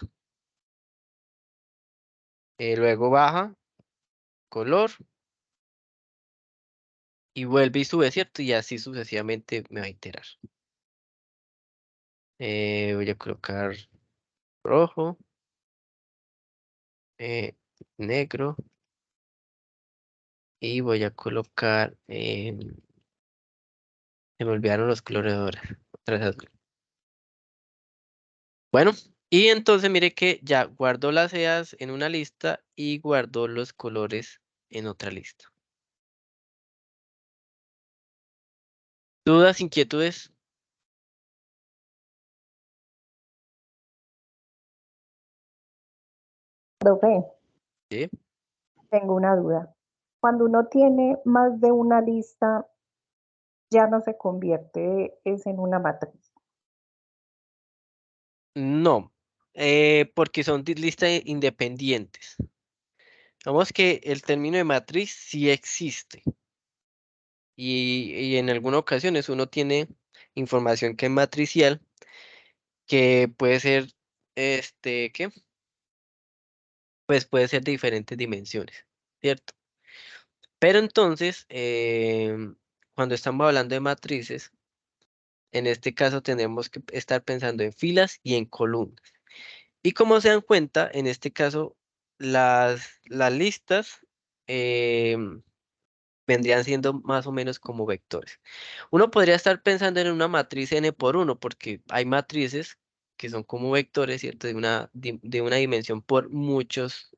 luego baja, color, y vuelve y sube, ¿cierto? Y así sucesivamente me va a iterar. Voy a colocar rojo, negro, y voy a colocar, se me olvidaron los colores ahora. Otra vez azul. Bueno, y entonces mire que ya guardo las EAs en una lista y guardo los colores en otra lista. ¿Dudas, inquietudes? Profe, Sí. tengo una duda. Cuando uno tiene más de una lista, ya no se convierte es en una matriz. No, porque son listas independientes. Vamos que el término de matriz sí existe y en algunas ocasiones uno tiene información que es matricial que puede ser, ¿qué? Pues puede ser de diferentes dimensiones, ¿cierto? Pero entonces, cuando estamos hablando de matrices, en este caso tenemos que estar pensando en filas y en columnas. Y como se dan cuenta, en este caso, las listas vendrían siendo más o menos como vectores. Uno podría estar pensando en una matriz n por 1, porque hay matrices que son como vectores, ¿cierto? De una dimensión por muchos,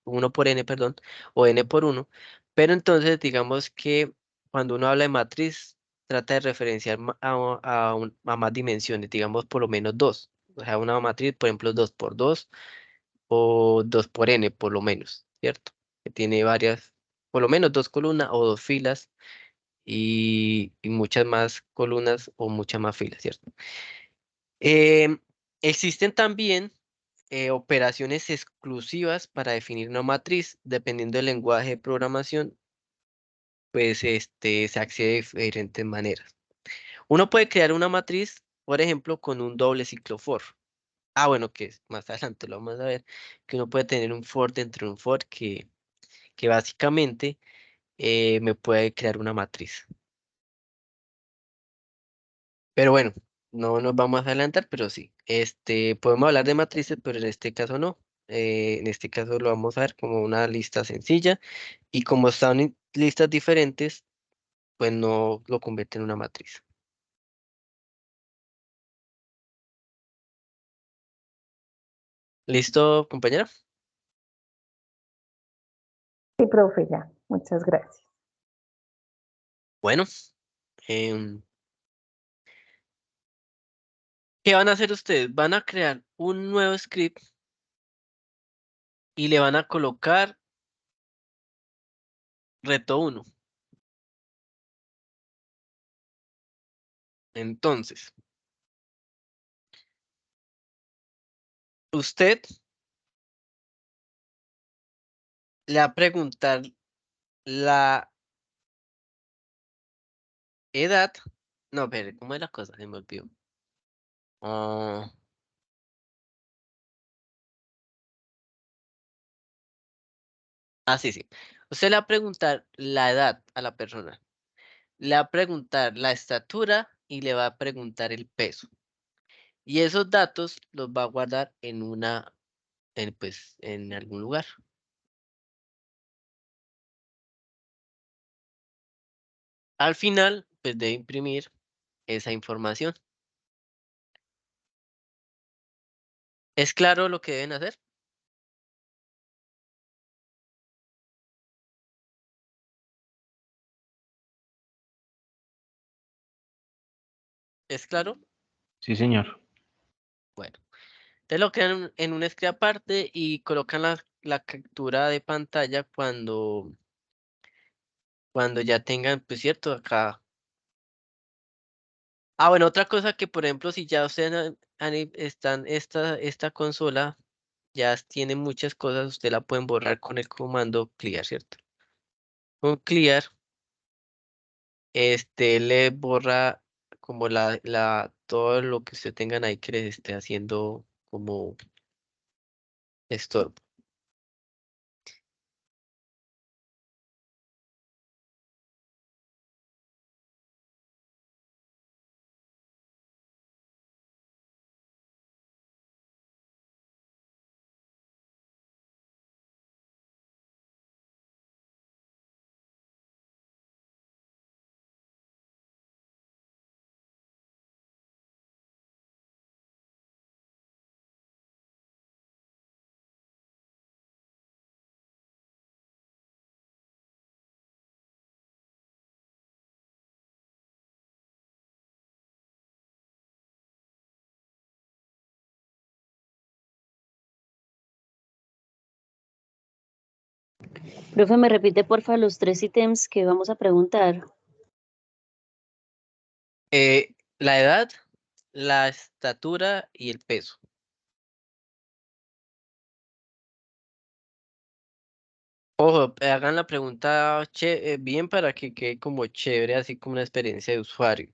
1 por n, perdón, o n por 1. Pero entonces, digamos que cuando uno habla de matriz, trata de referenciar a más dimensiones, digamos por lo menos 2. O sea, una matriz, por ejemplo, 2 por 2 o 2 por n, por lo menos, ¿cierto? Que tiene varias, por lo menos 2 columnas o 2 filas y muchas más columnas o muchas más filas, ¿cierto? Em, Existen también operaciones exclusivas para definir una matriz, dependiendo del lenguaje de programación, pues se accede de diferentes maneras. Uno puede crear una matriz, por ejemplo, con un doble ciclo for. Ah, bueno, más adelante lo vamos a ver, que uno puede tener un for dentro de un for que básicamente me puede crear una matriz. Pero bueno, no nos vamos a adelantar, pero sí. Podemos hablar de matrices, pero en este caso no. En este caso lo vamos a ver como una lista sencilla y como están en listas diferentes, pues no lo convierte en una matriz. ¿Listo, compañera? Sí, profe, ya. Muchas gracias. Bueno, em, ¿qué van a hacer ustedes? Van a crear un nuevo script y le van a colocar reto 1. Entonces, usted le va a preguntar la edad. No, pero ¿cómo es la cosa? Se me olvidó. Ah, sí, sí. Usted le va a preguntar la edad a la persona. Le va a preguntar la estatura y le va a preguntar el peso. Y esos datos los va a guardar pues, en algún lugar. Al final, pues debe imprimir esa información. ¿Es claro lo que deben hacer? ¿Es claro? Sí, señor. Bueno. Entonces lo crean en un script aparte y colocan la captura de pantalla cuando ya tengan, pues cierto, acá. Ah, bueno, otra cosa que, por ejemplo, si ya ustedes esta consola ya tiene muchas cosas, usted la pueden borrar con el comando clear, ¿cierto? Con clear, le borra como todo lo que usted tengan ahí que les esté haciendo como estorbo. Profe, ¿me repite porfa los 3 ítems que vamos a preguntar? La edad, la estatura y el peso. Ojo, hagan la pregunta bien para que quede como chévere, así como una experiencia de usuario.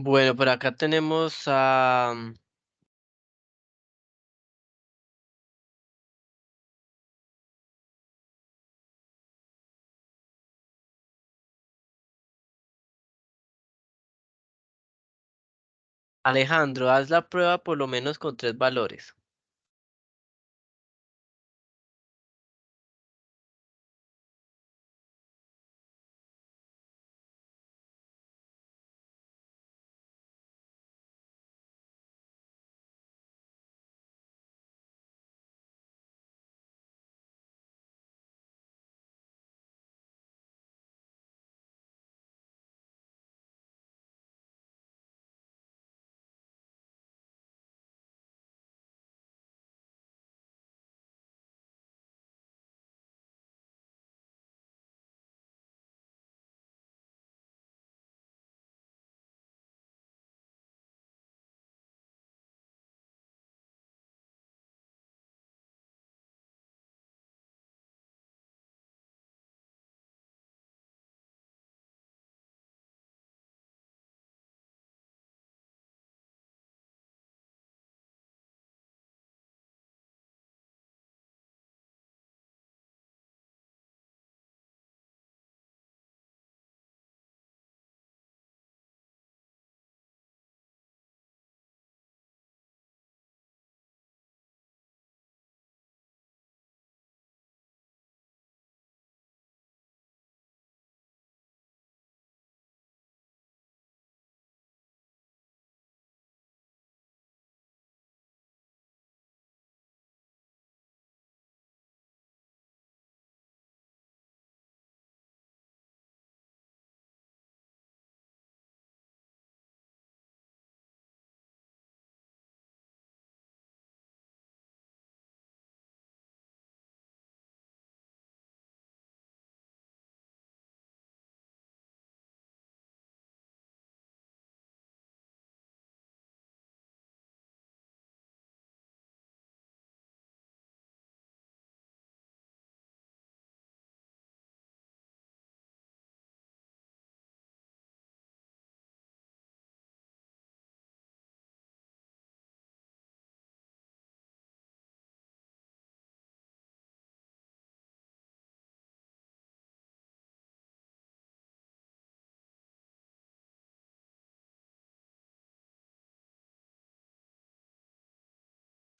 Bueno, por acá tenemos a Alejandro, haz la prueba por lo menos con 3 valores.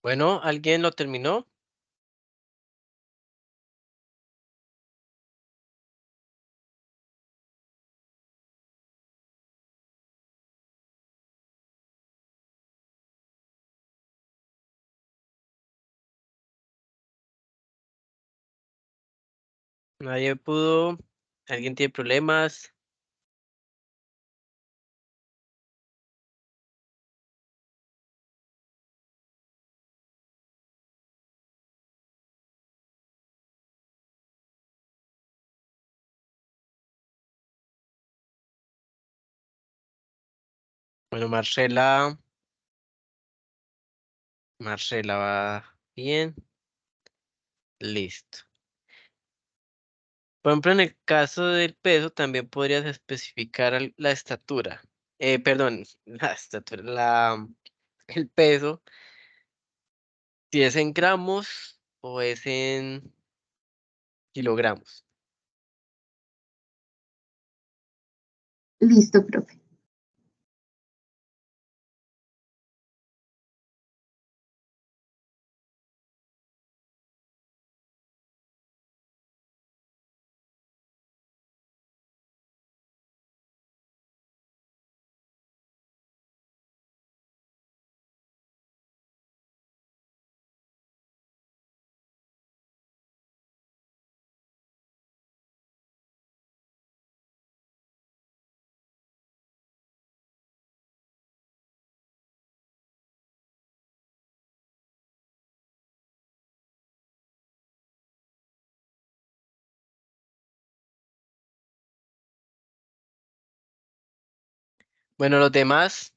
Bueno, ¿alguien lo terminó? Nadie pudo. ¿Alguien tiene problemas? Bueno, Marcela va bien. Listo. Por ejemplo, en el caso del peso, también podrías especificar la estatura. Perdón, la estatura, el peso, si es en gramos o es en kilogramos. Listo, profe. Bueno, los demás,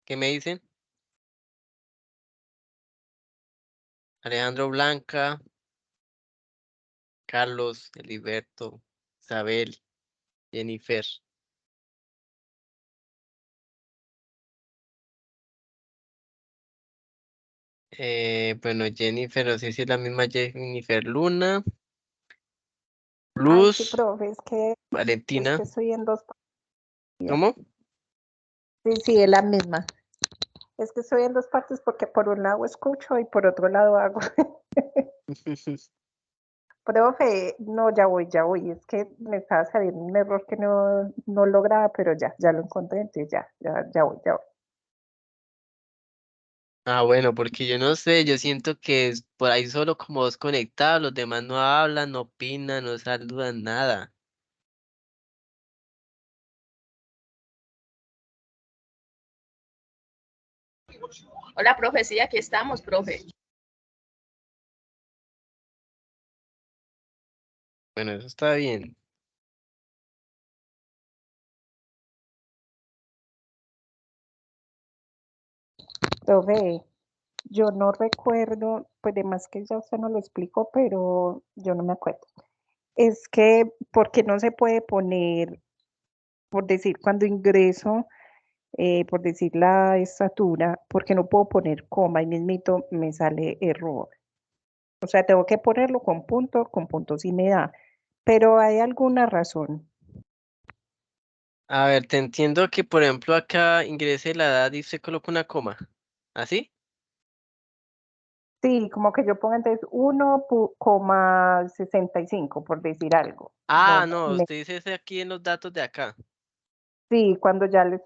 ¿qué me dicen? Alejandro Blanca, Carlos, Eliberto, Isabel, Jennifer. Bueno, Jennifer, no sé si es la misma Jennifer Luna. Ay, sí, Luz, profe, es que Valentina. estoy en dos partes. ¿Cómo? Sí, es la misma. Es que estoy en dos partes porque por un lado escucho y por otro lado hago. Profe, no, ya voy. Es que me estaba saliendo un error que no lograba, pero ya lo encontré, entonces ya voy. Ah, bueno, porque yo no sé, yo siento que es por ahí solo como dos conectados, los demás no hablan, no opinan, no saludan, nada. Hola, profe, sí, aquí estamos, profe. Bueno, eso está bien. Profe, yo no recuerdo, pues además que ya usted no lo explicó, pero yo no me acuerdo. Es que, ¿por qué no se puede poner, por decir, cuando ingreso, por decir la estatura, porque no puedo poner coma y mismito me sale error? O sea, tengo que ponerlo con punto sí me da, pero hay alguna razón. A ver, te entiendo que, por ejemplo, acá ingrese la edad y se coloca una coma. ¿Así? Sí, como que yo ponga entonces 1,65 por decir algo. Ah, no, usted dice ese aquí en los datos de acá. Sí, cuando ya él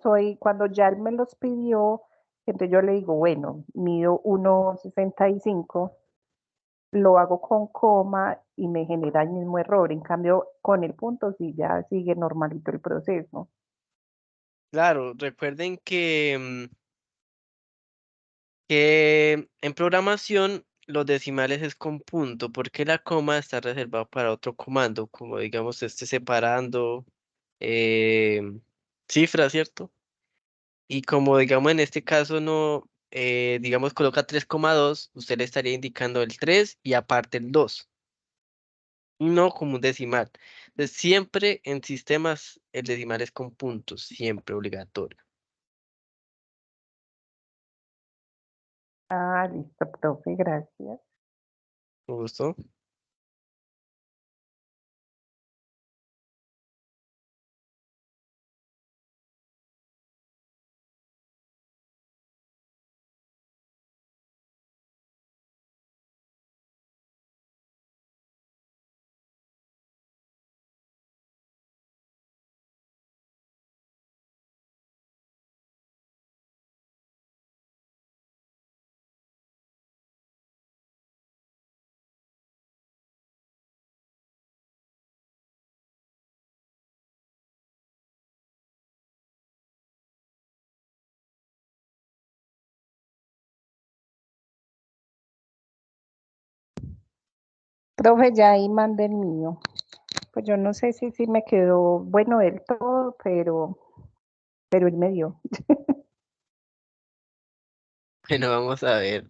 me los pidió, entonces yo le digo, bueno, mido 1,65, lo hago con coma y me genera el mismo error. En cambio, con el punto sí ya sigue normalito el proceso. Claro, recuerden que en programación los decimales es con punto, porque la coma está reservada para otro comando, como digamos este separando cifras, ¿cierto? Y como digamos en este caso no, digamos coloca 3,2, usted le estaría indicando el 3 y aparte el 2, y no como un decimal. Entonces, siempre en sistemas el decimal es con puntos, siempre obligatorio. Ah, listo, profe, gracias. ¿Me gustó? Profe, ya ahí mandé el mío. Pues yo no sé si me quedó bueno del todo, pero él me dio. Bueno, vamos a ver.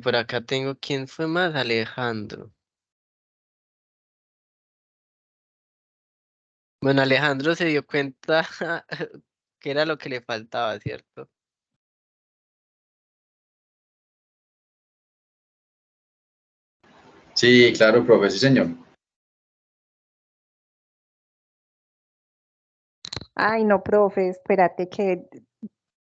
Por acá tengo, ¿quién fue más? Alejandro. Bueno, Alejandro se dio cuenta que era lo que le faltaba, ¿cierto? Sí, claro, profe, sí, señor. Ay, no, profe, espérate que,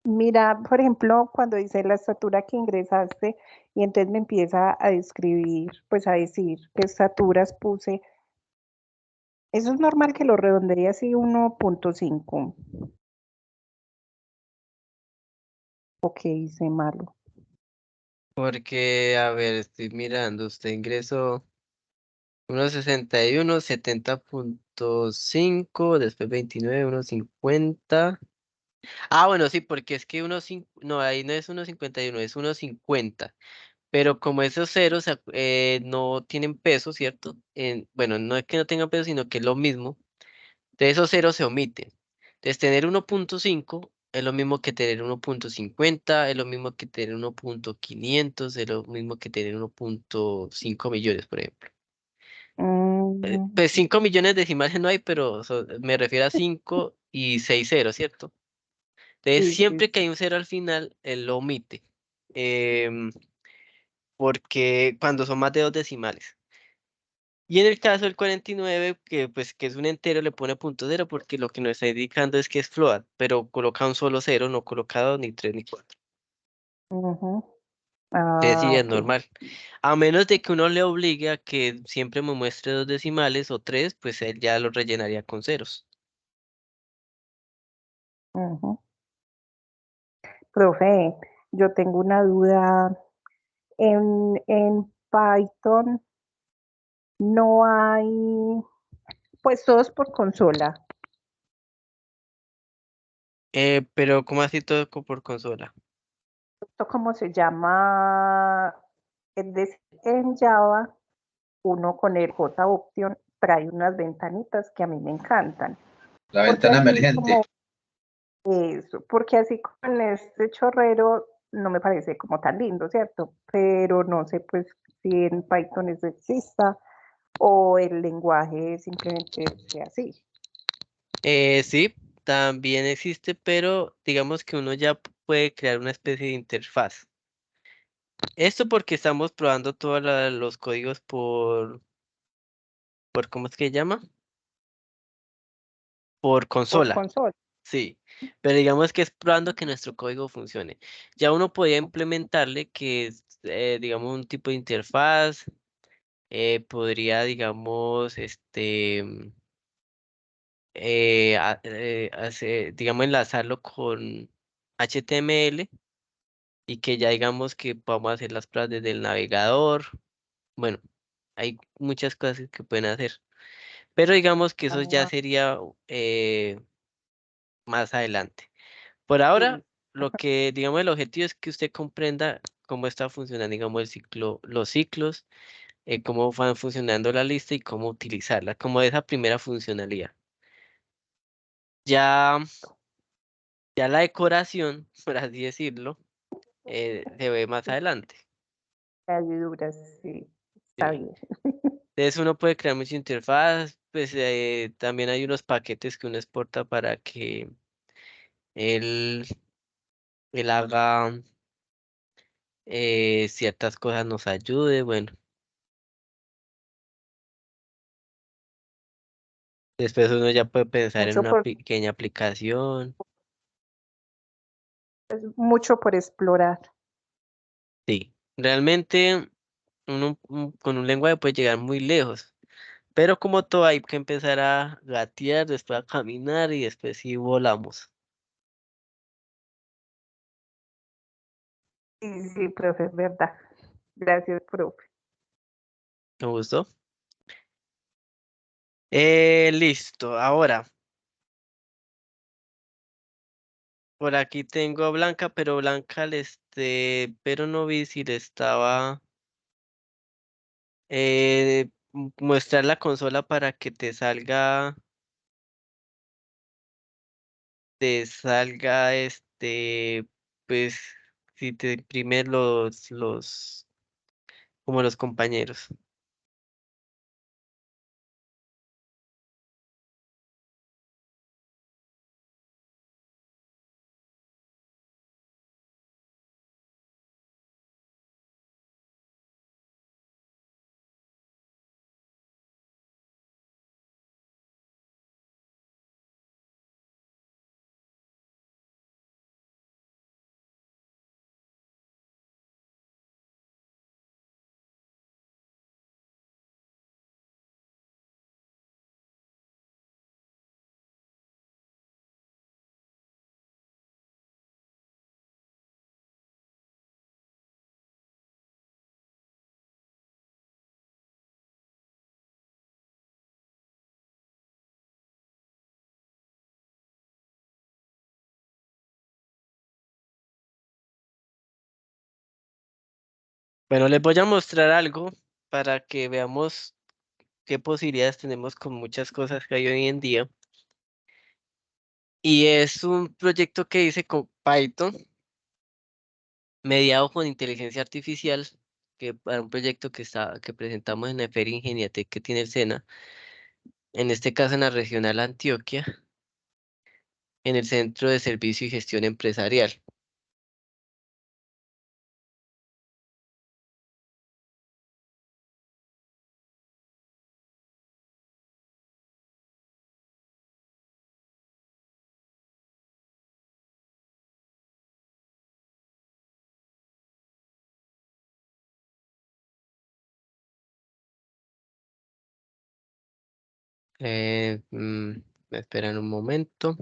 mira, por ejemplo, cuando dice la estatura que ingresaste y entonces me empieza a describir, pues a decir qué estaturas puse. Eso es normal que lo redondeé así 1,5. Ok, hice malo. Porque, a ver, estoy mirando, usted ingresó 1,61, 70,5, después 29, 1,50. Ah, bueno, sí, porque es que 1,5, no, ahí no es 1,51, es 1,50. Pero como esos ceros no tienen peso, ¿cierto? Bueno, no es que no tengan peso, sino que es lo mismo. De esos ceros se omiten. Entonces, tener 1,5 es lo mismo que tener 1,50, es lo mismo que tener 1,500, es lo mismo que tener 1,5 millones, por ejemplo. Pues 5 millones decimales no hay, pero me refiero a 5 y 6 ceros, ¿cierto? Entonces, Sí, sí, siempre que sí. hay un cero al final, él lo omite. em, porque cuando son más de 2 decimales. Y en el caso del 49, que es un entero, le pone punto cero porque lo que nos está indicando es que es float, pero coloca un solo cero, no coloca dos, ni tres, ni cuatro. Ujú. Entonces sí, es Ok. normal. A menos de que uno le obligue a que siempre me muestre 2 decimales o tres, pues él ya lo rellenaría con ceros. Ujú. Profe, yo tengo una duda. En Python no hay, pues todos por consola. Pero ¿cómo así todo por consola? ¿Esto cómo se llama? Es decir, en Java, uno con el JOption trae unas ventanitas que a mí me encantan. La Porque ventana así emergente. como eso, porque así con este chorrero no me parece como tan lindo, ¿cierto? Pero no sé pues si en Python eso exista o el lenguaje simplemente sea así. Sí, también existe, pero digamos que uno ya puede crear una especie de interfaz. Esto porque estamos probando todos los códigos por ¿cómo es que se llama? Por Por consola. consola. Sí, pero digamos que es probando que nuestro código funcione. Ya uno podía implementarle que es, digamos, un tipo de interfaz, podría, digamos, digamos, enlazarlo con HTML y que ya digamos que vamos a hacer las pruebas desde el navegador. Bueno, hay muchas cosas que pueden hacer, pero digamos que eso ya Ah, sería más adelante. Por ahora, sí. lo que, digamos, el objetivo es que usted comprenda cómo está funcionando, digamos, los ciclos, cómo van funcionando la lista y cómo utilizarla, como esa primera funcionalidad. Ya, ya la decoración, por así decirlo, se ve más adelante. Ayudas, sí, está Sí. bien. Entonces uno puede crear muchas interfaz, pues también hay unos paquetes que uno exporta para que él, él haga ciertas cosas, nos ayude, bueno. Después uno ya puede pensar en Mucho una por, pequeña aplicación. es mucho por explorar. Sí, realmente con un lenguaje puede llegar muy lejos, pero como todo hay que empezar a gatear, después a caminar y después sí volamos. Sí, sí, profe, es verdad. Gracias, profe. ¿Me gustó? Listo, ahora, por aquí tengo a Blanca, pero Blanca, pero no vi si le estaba mostrar la consola para que te salga pues, si te imprimes como los compañeros. Bueno, les voy a mostrar algo para que veamos qué posibilidades tenemos con muchas cosas que hay hoy en día. Y es un proyecto que hice con Python, mediado con inteligencia artificial, que para un proyecto que presentamos en la Feria Ingeniatec que tiene el SENA, en este caso en la regional Antioquia, en el Centro de Servicio y Gestión Empresarial. Me esperan un momento.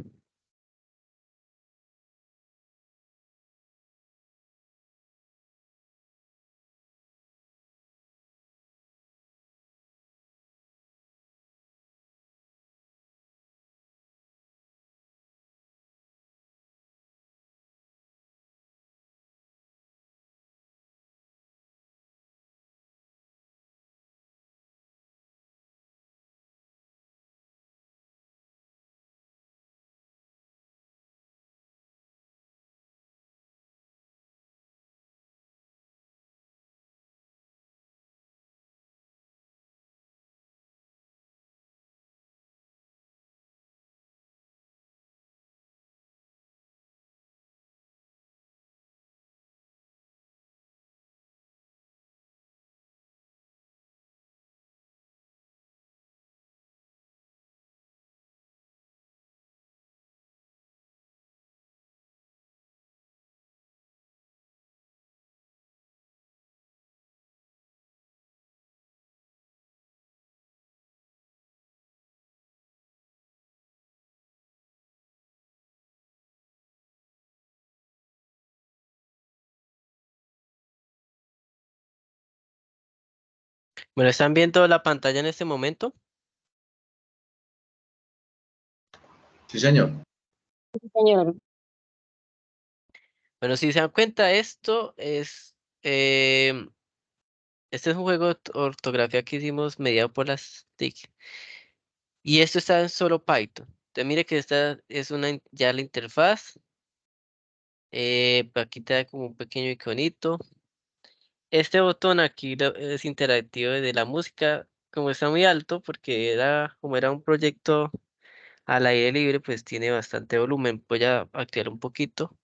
Bueno, ¿están viendo la pantalla en este momento? Sí, señor. Sí, señor. Bueno, si se dan cuenta, este es un juego de ortografía que hicimos mediado por las TIC. Y esto está en solo Python. Entonces mire que esta es ya la interfaz. Aquí te da como un pequeño iconito. Este botón aquí es interactivo de la música, como está muy alto, porque como era un proyecto al aire libre, pues tiene bastante volumen. Voy a activar un poquito.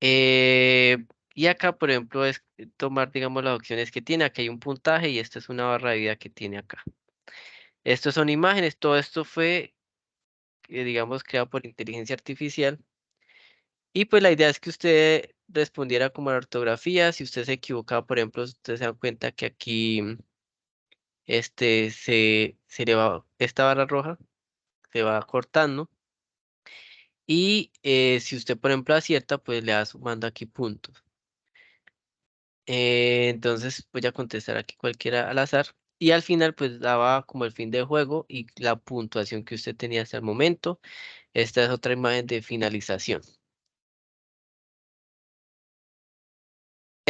Y acá, por ejemplo, es tomar, digamos, las opciones que tiene. Aquí hay un puntaje y esta es una barra de vida que tiene acá. Estos son imágenes. Todo esto fue, digamos, creado por inteligencia artificial. Y pues la idea es que usted respondiera como a la ortografía. Si usted se equivocaba, por ejemplo, usted se da cuenta que aquí se le va, esta barra roja se va cortando. Y si usted, por ejemplo, acierta, pues le va sumando aquí puntos. Entonces voy a contestar aquí cualquiera al azar. Y al final, pues daba como el fin del juego y la puntuación que usted tenía hasta el momento. Esta es otra imagen de finalización.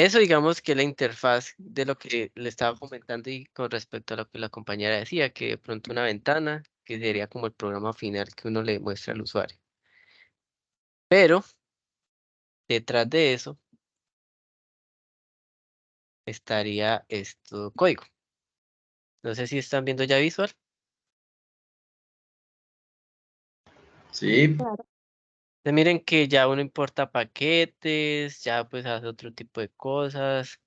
Eso digamos que la interfaz de lo que le estaba comentando y con respecto a lo que la compañera decía, que de pronto una ventana, que sería como el programa final que uno le muestra al usuario. Pero detrás de eso estaría esto código. No sé si están viendo ya visual. Sí, Claro. Entonces, miren que ya uno importa paquetes, ya pues hace otro tipo de cosas.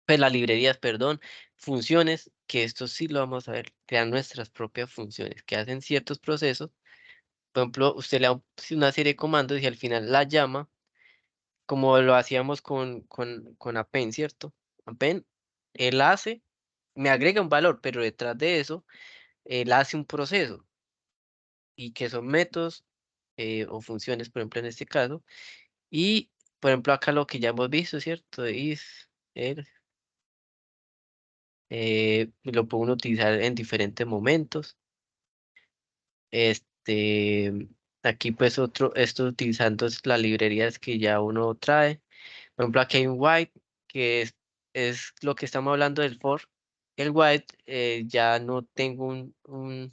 Pues las librerías, perdón, funciones, que esto sí lo vamos a ver, crean nuestras propias funciones que hacen ciertos procesos. Por ejemplo, usted le da una serie de comandos y al final la llama, como lo hacíamos con append, ¿cierto? Append, él hace, me agrega un valor, pero detrás de eso, él hace un proceso y que son métodos o funciones, por ejemplo, en este caso. Y, por ejemplo, acá lo que ya hemos visto, ¿cierto? El, lo puede uno utilizar en diferentes momentos. Este, aquí pues esto utilizando las librerías que ya uno trae. Por ejemplo, aquí hay un white, que es lo que estamos hablando del for. El white ya no tengo un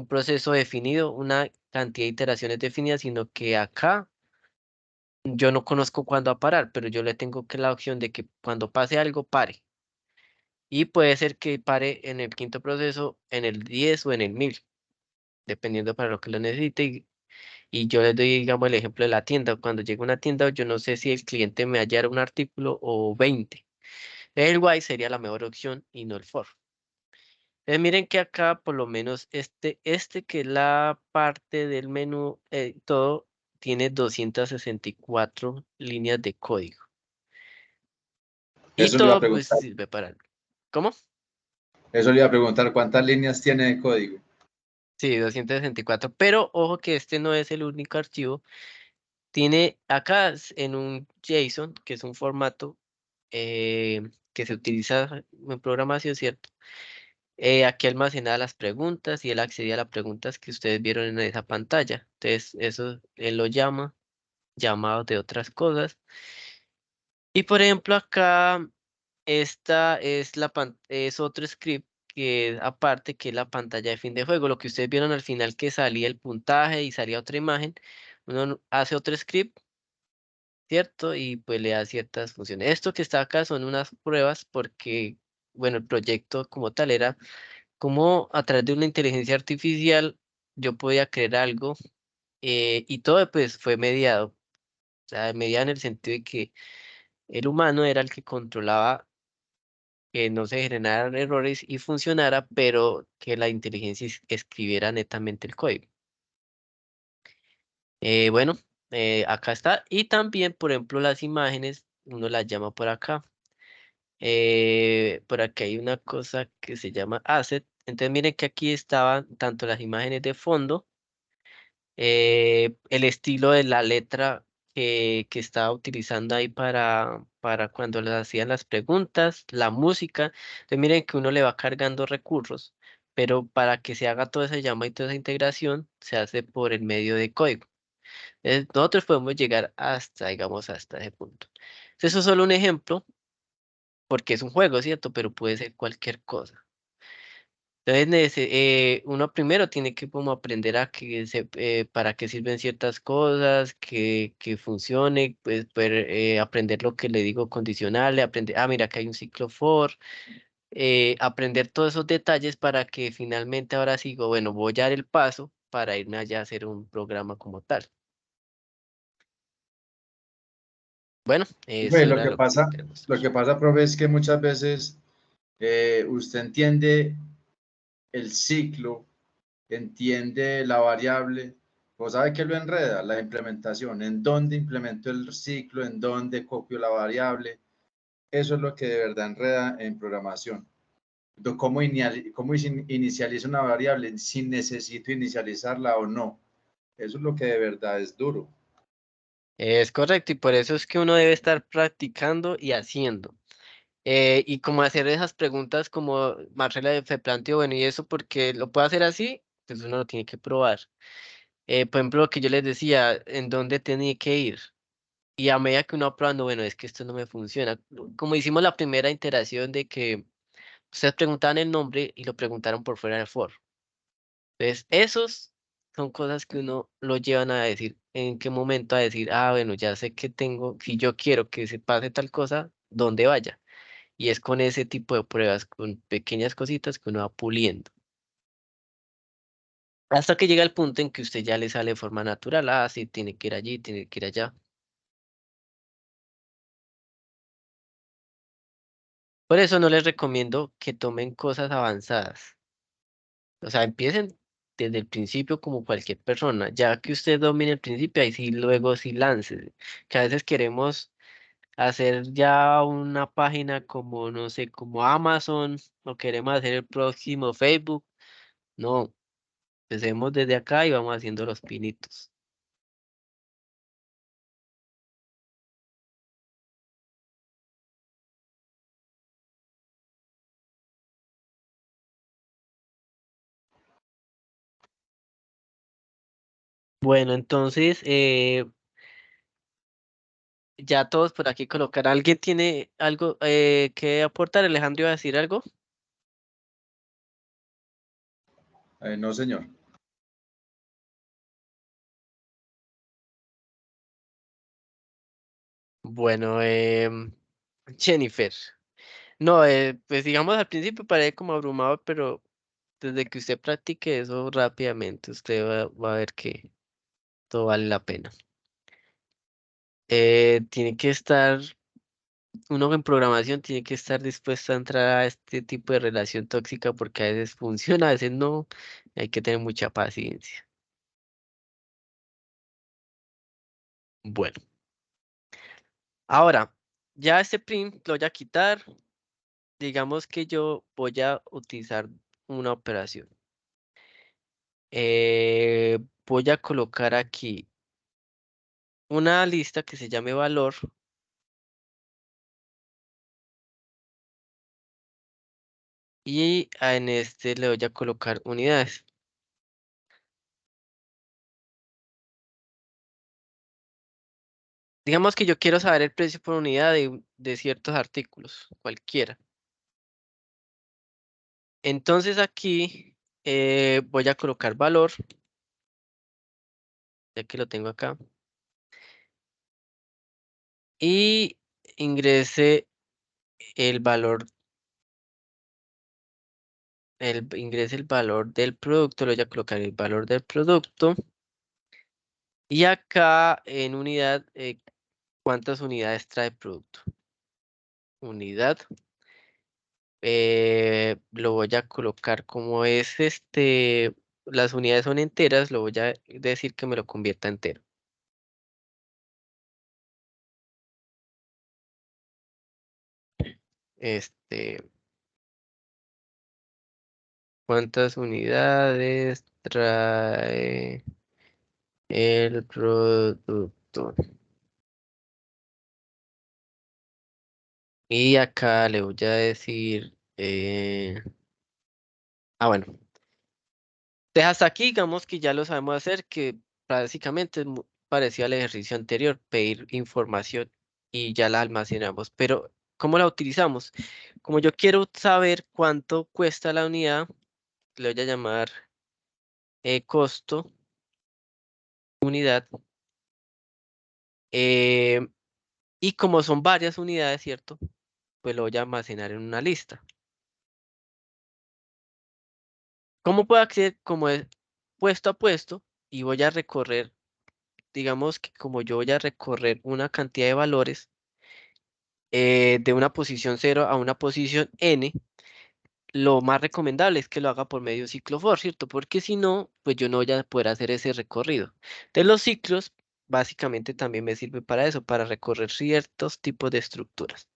proceso definido, una cantidad de iteraciones definidas, sino que acá yo no conozco cuándo va a parar, pero yo le tengo que la opción de que cuando pase algo, pare. Y puede ser que pare en el quinto proceso, en el 10 o en el 1000, dependiendo para lo que lo necesite. Y yo les doy, digamos, el ejemplo de la tienda. Cuando llega una tienda, yo no sé si el cliente me hallara un artículo o 20. El while sería la mejor opción y no el for. Miren que acá, por lo menos, este que es la parte del menú, todo tiene 264 líneas de código. Y eso le iba a todo pues preguntar. sirve para algo. ¿Cómo? Eso le iba a preguntar, ¿cuántas líneas tiene de código? Sí, 264. Pero ojo que este no es el único archivo. Tiene acá en un JSON, que es un formato que se utiliza en programación, ¿cierto? Aquí almacena las preguntas y él accedía a las preguntas que ustedes vieron en esa pantalla. Entonces, eso él lo llama, llamado de otras cosas. Y por ejemplo, acá esta es es otro script que es aparte, que es la pantalla de fin de juego. Lo que ustedes vieron al final que salía el puntaje y salía otra imagen. Uno hace otro script, ¿cierto? Y pues le da ciertas funciones. Esto que está acá son unas pruebas porque, bueno, el proyecto como tal era como a través de una inteligencia artificial yo podía crear algo y todo pues fue mediado. O sea, mediado en el sentido de que el humano era el que controlaba que no se generaran errores y funcionara, pero que la inteligencia escribiera netamente el código. Bueno, acá está. Y también, por ejemplo, las imágenes, uno las llama por acá. Por aquí hay una cosa que se llama asset. Entonces miren que aquí estaban tanto las imágenes de fondo, el estilo de la letra que estaba utilizando ahí para cuando le hacían las preguntas, la música. Entonces miren que uno le va cargando recursos, pero para que se haga toda esa llama y toda esa integración, se hace por el medio de código. Nosotros podemos llegar hasta, digamos, hasta ese punto. Entonces, eso es solo un ejemplo, porque es un juego, ¿cierto? Pero puede ser cualquier cosa. Entonces, uno primero tiene que como aprender a para qué sirven ciertas cosas, que funcione, pues poder aprender lo que le digo condicional, aprender, mira que hay un ciclo for, aprender todos esos detalles para que finalmente ahora sigo, bueno, voy a dar el paso para irme allá a hacer un programa como tal. Bueno, Profe, eso era lo que queremos lo mostrar. que pasa, profe, es que muchas veces usted entiende el ciclo, entiende la variable, o sabe que lo enreda, la implementación, en dónde implemento el ciclo, en dónde copio la variable. Eso es lo que de verdad enreda en programación. ¿Cómo inicializo una variable si necesito inicializarla o no? Eso es lo que de verdad es duro. Es correcto, y por eso es que uno debe estar practicando y haciendo. Y como hacer esas preguntas como Marcela se planteó, bueno, y eso porque lo puedo hacer así, pues uno lo tiene que probar. Por ejemplo, lo que yo les decía, en dónde tenía que ir. Y a medida que uno va probando, bueno, es que esto no me funciona. Como hicimos la primera iteración de que ustedes preguntaban el nombre y lo preguntaron por fuera del for. Entonces, esos son cosas que uno lo llevan a decir, en qué momento a decir, bueno, ya sé que tengo, si yo quiero que se pase tal cosa, ¿dónde vaya? Y es con ese tipo de pruebas, con pequeñas cositas que uno va puliendo. Hasta que llega el punto en que usted ya le sale de forma natural, sí, tiene que ir allí, tiene que ir allá. Por eso no les recomiendo que tomen cosas avanzadas. O sea, empiecen desde el principio como cualquier persona. Ya que usted domine el principio, ahí sí luego sí lance. Que a veces queremos hacer ya una página como, no sé, como Amazon, o queremos hacer el próximo Facebook. No, empecemos desde acá y vamos haciendo los pinitos. Bueno, entonces, ya todos por aquí colocar. ¿Alguien tiene algo que aportar? Alejandro iba a decir algo. No, señor. Bueno, Jennifer. No, pues digamos al principio parece como abrumado, pero desde que usted practique eso rápidamente, usted va a ver que todo vale la pena. Tiene que estar, uno en programación tiene que estar dispuesto a entrar a este tipo de relación tóxica porque a veces funciona, a veces no. Hay que tener mucha paciencia. Bueno, ahora, ya este print lo voy a quitar. digamos que yo voy a utilizar una operación. Voy a colocar aquí una lista que se llame valor. Y en este le voy a colocar unidades. Digamos que yo quiero saber el precio por unidad de ciertos artículos, cualquiera. Entonces aquí voy a colocar valor, ya que lo tengo acá. Y ingrese el valor, ingrese el valor del producto, le voy a colocar el valor del producto. Y acá en unidad, ¿cuántas unidades trae el producto? Unidad. Lo voy a colocar como es las unidades son enteras, lo voy a decir que me lo convierta entero. ¿Cuántas unidades trae el producto? Y acá le voy a decir, bueno, hasta aquí digamos que ya lo sabemos hacer, que básicamente es parecido al ejercicio anterior, pedir información y ya la almacenamos. Pero, ¿cómo la utilizamos? Como yo quiero saber cuánto cuesta la unidad, le voy a llamar costo unidad. eh, y como son varias unidades, ¿cierto? Pues lo voy a almacenar en una lista. ¿Cómo puedo acceder? Como es puesto a puesto y voy a recorrer, digamos que como yo voy a recorrer una cantidad de valores de una posición 0 a una posición n, lo más recomendable es que lo haga por medio de ciclo for, ¿cierto? Porque si no, pues yo no voy a poder hacer ese recorrido. De los ciclos, básicamente también me sirve para eso, para recorrer ciertos tipos de estructuras.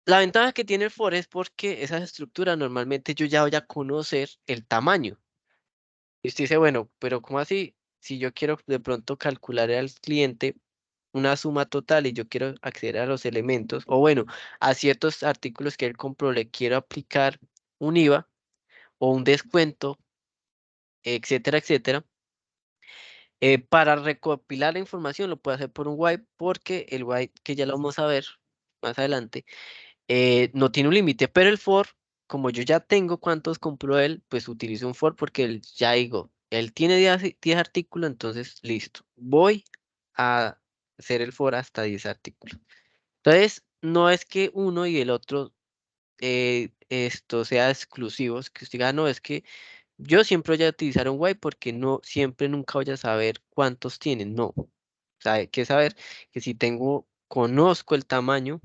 La ventaja que tiene el for es porque esas estructuras normalmente yo ya voy a conocer el tamaño. Y usted dice, bueno, pero ¿cómo así? Si yo quiero de pronto calcular al cliente una suma total y yo quiero acceder a los elementos, o bueno, a ciertos artículos que él compró, le quiero aplicar un IVA o un descuento, etcétera, etcétera. Para recopilar la información lo puedo hacer por un while porque el while, que ya lo vamos a ver más adelante, no tiene un límite, pero el for, como yo ya tengo cuántos compró él, pues utilizo un for porque él ya digo, él tiene 10 artículos, entonces listo. Voy a hacer el for hasta 10 artículos. Entonces, no es que uno y el otro esto sea exclusivos, que usted diga, no, es que yo siempre voy a utilizar un while porque no, siempre nunca voy a saber cuántos tienen, no. O sea, hay que saber que si conozco el tamaño,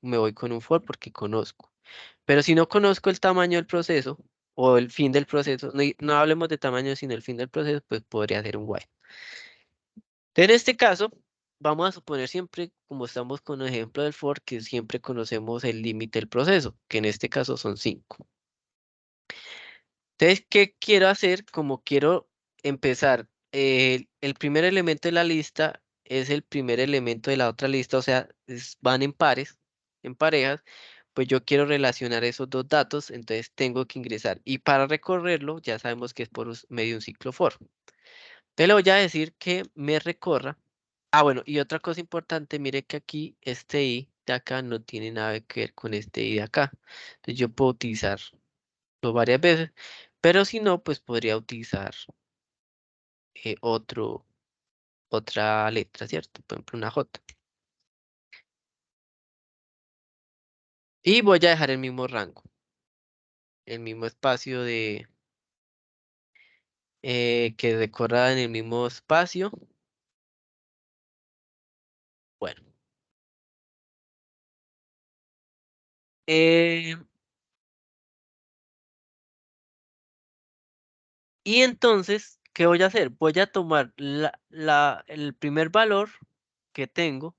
me voy con un for porque conozco. Pero si no conozco el tamaño del proceso o el fin del proceso, no hablemos de tamaño, sino el fin del proceso, pues podría ser un while. En este caso, vamos a suponer siempre, como estamos con el ejemplo del for, que siempre conocemos el límite del proceso, que en este caso son 5. Entonces, ¿qué quiero hacer? Como quiero empezar, el primer elemento de la lista es el primer elemento de la otra lista, o sea, van en pares, en parejas, pues yo quiero relacionar esos dos datos, entonces tengo que ingresar. Y para recorrerlo, ya sabemos que es por medio de un ciclo for. Te le voy a decir que me recorra. Bueno, y otra cosa importante, mire que aquí este i de acá no tiene nada que ver con este i de acá. Entonces yo puedo utilizarlo varias veces, pero si no, pues podría utilizar otra letra, ¿cierto? Por ejemplo, una J. Y voy a dejar el mismo rango, el mismo espacio que recorra en el mismo espacio. Bueno. Eh, y entonces, ¿qué voy a hacer? Voy a tomar el primer valor que tengo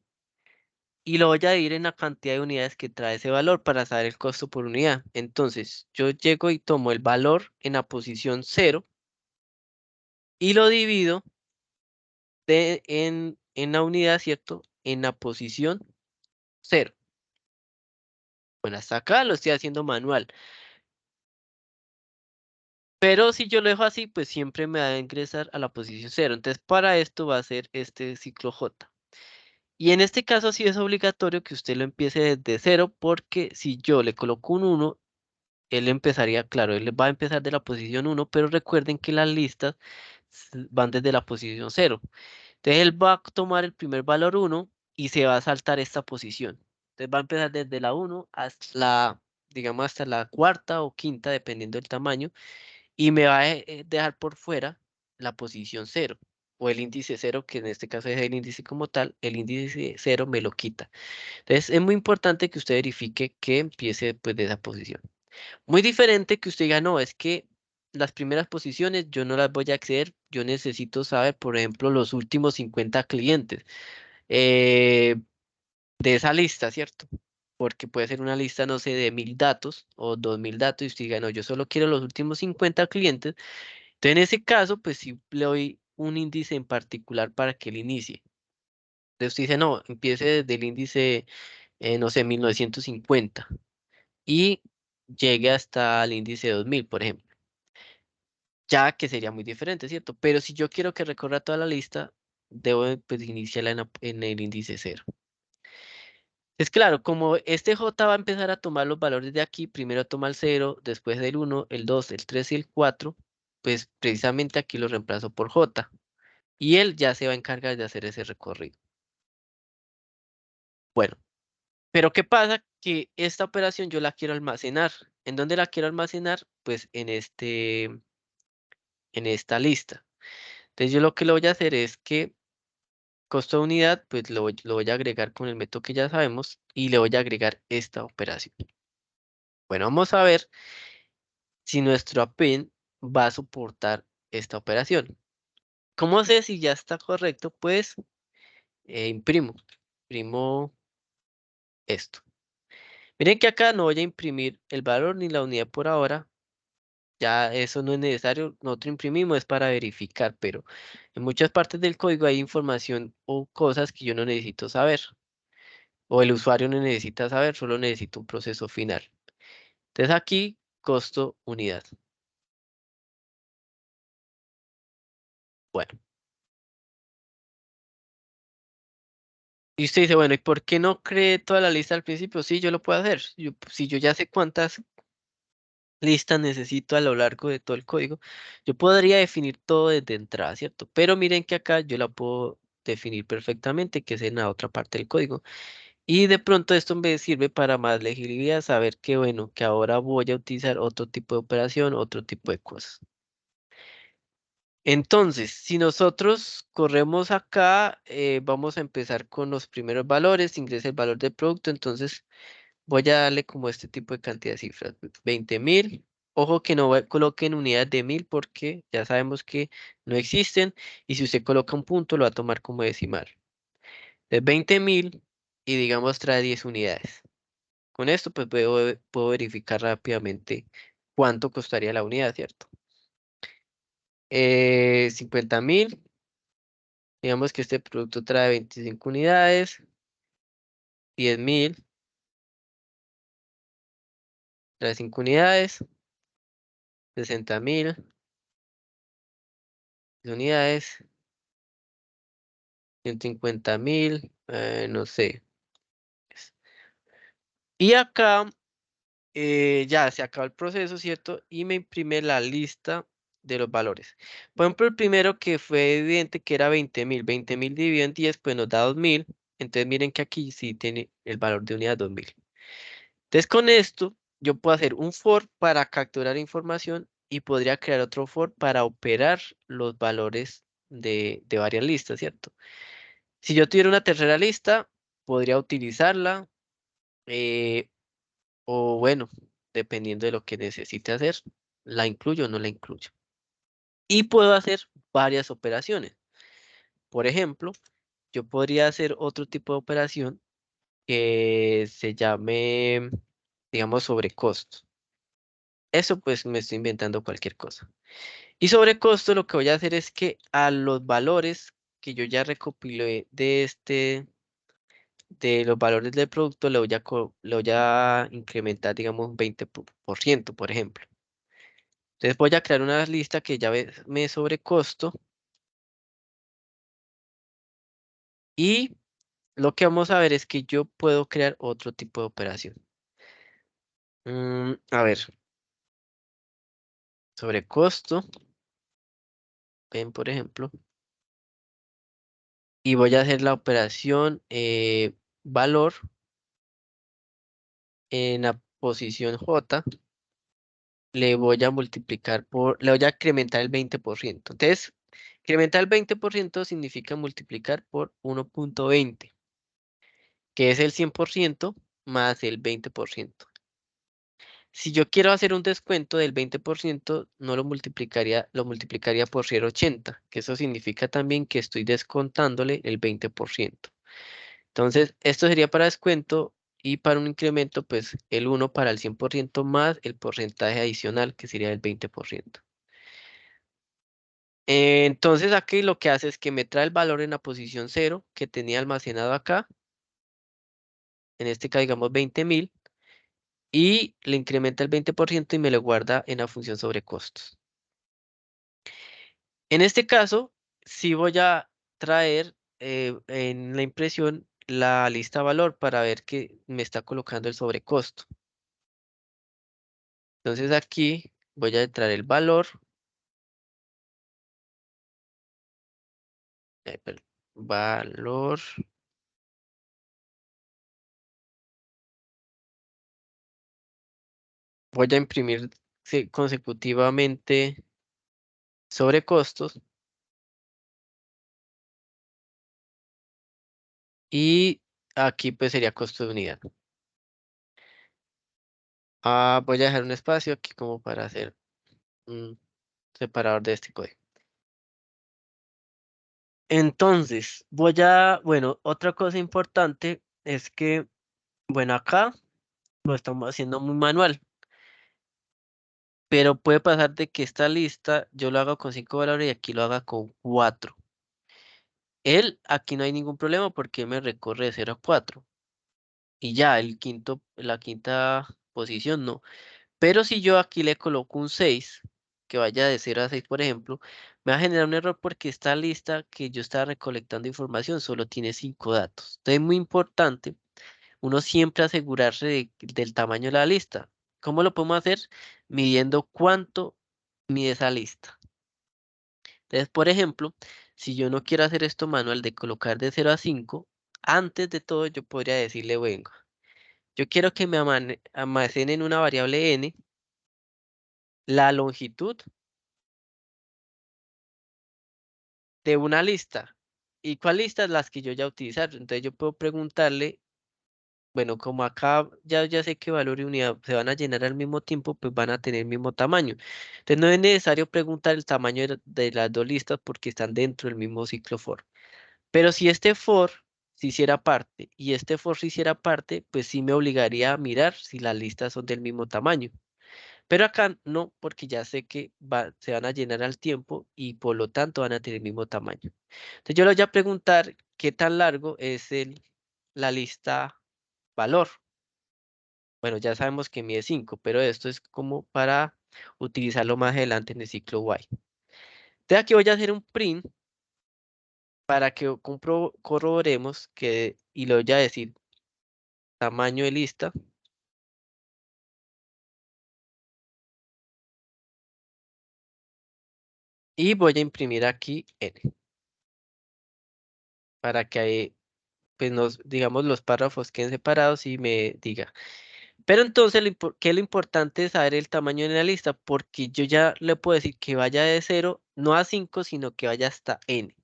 y lo voy a dividir en la cantidad de unidades que trae ese valor para saber el costo por unidad. Entonces, yo llego y tomo el valor en la posición 0 y lo divido en la unidad, ¿cierto? En la posición 0. Bueno, hasta acá lo estoy haciendo manual. Pero si yo lo dejo así, pues siempre me va a ingresar a la posición 0. Entonces, para esto va a ser este ciclo J. Y en este caso sí es obligatorio que usted lo empiece desde 0, porque si yo le coloco un 1, él empezaría, claro, él va a empezar de la posición 1, pero recuerden que las listas van desde la posición 0. Entonces él va a tomar el primer valor 1 y se va a saltar esta posición. Entonces va a empezar desde la 1 hasta la, digamos, hasta la cuarta o quinta, dependiendo del tamaño, y me va a dejar por fuera la posición 0 o el índice 0, que en este caso es el índice como tal. El índice 0 me lo quita. Entonces es muy importante que usted verifique que empiece pues de esa posición. Muy diferente que usted diga, no, es que las primeras posiciones yo no las voy a acceder, yo necesito saber, por ejemplo, los últimos 50 clientes de esa lista, ¿cierto? Porque puede ser una lista, no sé, de 1000 datos o 2000 datos y usted diga, no, yo solo quiero los últimos 50 clientes. Entonces, en ese caso, pues sí le doy un índice en particular para que él inicie. Entonces usted dice, no, empiece desde el índice, no sé, 1950 y llegue hasta el índice 2000, por ejemplo. Ya que sería muy diferente, ¿cierto? Pero si yo quiero que recorra toda la lista, debo pues iniciarla en el índice 0. Es claro, como este J va a empezar a tomar los valores de aquí, primero toma el 0, después el 1, el 2, el 3 y el 4, pues precisamente aquí lo reemplazo por J. Y él ya se va a encargar de hacer ese recorrido. Bueno, pero ¿qué pasa? Que esta operación yo la quiero almacenar. ¿En dónde la quiero almacenar? Pues en esta lista. Entonces yo lo que lo voy a hacer es que costo de unidad, pues lo voy a agregar con el método que ya sabemos y le voy a agregar esta operación. Bueno, vamos a ver si nuestro append va a soportar esta operación. ¿Cómo sé si ya está correcto? Pues imprimo esto. Miren que acá no voy a imprimir el valor ni la unidad por ahora. Ya eso no es necesario. Nosotros imprimimos es para verificar, pero en muchas partes del código hay información o cosas que yo no necesito saber. O el usuario no necesita saber, solo necesito un proceso final. Entonces aquí, costo unidad. Bueno. Y usted dice, bueno, ¿y por qué no creé toda la lista al principio? Sí, yo lo puedo hacer. Si yo ya sé cuántas listas necesito a lo largo de todo el código, yo podría definir todo desde entrada, ¿cierto? Pero miren que acá yo la puedo definir perfectamente, que es en la otra parte del código. Y de pronto esto me sirve para más legibilidad, saber que, bueno, que ahora voy a utilizar otro tipo de operación, otro tipo de cosas. Entonces, si nosotros corremos acá, vamos a empezar con los primeros valores, ingresa el valor del producto, entonces voy a darle como este tipo de cantidad de cifras, 20.000. Ojo que no coloquen unidades de 1000 porque ya sabemos que no existen y si usted coloca un punto lo va a tomar como decimal. Es 20.000 y digamos trae 10 unidades. Con esto pues puedo verificar rápidamente cuánto costaría la unidad, ¿cierto? 50.000. Digamos que este producto trae 25 unidades, 10.000, trae 5 unidades, 60.000 unidades, 150.000, no sé. Y acá ya se acaba el proceso, ¿cierto? Y me imprime la lista de los valores. Por ejemplo, el primero que fue evidente que era 20.000. 20.000 dividido en 10, pues nos da 2.000. Entonces miren que aquí sí tiene el valor de unidad 2.000. Entonces con esto yo puedo hacer un for para capturar información y podría crear otro for para operar los valores de varias listas, ¿cierto? Si yo tuviera una tercera lista, podría utilizarla o bueno, dependiendo de lo que necesite hacer, la incluyo o no la incluyo. Y puedo hacer varias operaciones. Por ejemplo, yo podría hacer otro tipo de operación que se llame, digamos, sobrecosto. Eso pues me estoy inventando cualquier cosa. Y sobrecosto lo que voy a hacer es que a los valores que yo ya recopilé de los valores del producto le voy a incrementar, digamos, un 20%, por ejemplo. Entonces voy a crear una lista que ya me sobrecosto y lo que vamos a ver es que yo puedo crear otro tipo de operación. A ver, sobrecosto, ven por ejemplo, y voy a hacer la operación valor en la posición J, le voy a multiplicar le voy a incrementar el 20%. Entonces, incrementar el 20% significa multiplicar por 1.20, que es el 100% más el 20%. Si yo quiero hacer un descuento del 20%, no lo multiplicaría por 0.80, que eso significa también que estoy descontándole el 20%. Entonces, esto sería para descuento y para un incremento, pues el 1 para el 100% más el porcentaje adicional, que sería el 20%. Entonces, aquí lo que hace es que me trae el valor en la posición 0 que tenía almacenado acá. En este caso, digamos 20.000. Y le incrementa el 20% y me lo guarda en la función sobre costos. En este caso, sí voy a traer en la impresión la lista valor para ver que me está colocando el sobrecosto. Entonces aquí voy a traer el valor. Valor. Voy a imprimir consecutivamente sobre costos. Y aquí pues sería costo de unidad. Voy a dejar un espacio aquí como para hacer un separador de este código. Entonces, bueno, otra cosa importante es que, bueno, acá lo estamos haciendo muy manual, pero puede pasar de que esta lista yo lo haga con 5 valores y aquí lo haga con 4. Aquí no hay ningún problema porque me recorre de 0 a 4. Y ya, la quinta posición no. Pero si yo aquí le coloco un 6, que vaya de 0 a 6, por ejemplo, me va a generar un error porque esta lista que yo estaba recolectando información solo tiene 5 datos. Entonces es muy importante uno siempre asegurarse del tamaño de la lista. ¿Cómo lo podemos hacer? Midiendo cuánto mide esa lista. Entonces, por ejemplo, si yo no quiero hacer esto manual de colocar de 0 a 5, antes de todo yo podría decirle, venga, yo quiero que me almacenen una variable n, la longitud de una lista. ¿Y cuál lista? Las que yo ya utilizar. Entonces yo puedo preguntarle, bueno, como acá ya sé que valor y unidad se van a llenar al mismo tiempo, pues van a tener el mismo tamaño. Entonces no es necesario preguntar el tamaño de las dos listas porque están dentro del mismo ciclo for. Pero si este for se hiciera parte y este for se hiciera parte, pues sí me obligaría a mirar si las listas son del mismo tamaño. Pero acá no, porque ya sé que se van a llenar al tiempo y por lo tanto van a tener el mismo tamaño. Entonces yo le voy a preguntar qué tan largo es la lista valor. Bueno, ya sabemos que mide 5, pero esto es como para utilizarlo más adelante en el ciclo while. Entonces aquí voy a hacer un print para que corroboremos que, y le voy a decir tamaño de lista. Y voy a imprimir aquí n. Para que ahí, pues digamos, los párrafos queden separados y me diga. Pero entonces, ¿qué es lo importante es saber el tamaño de la lista? Porque yo ya le puedo decir que vaya de 0, no a 5, sino que vaya hasta n.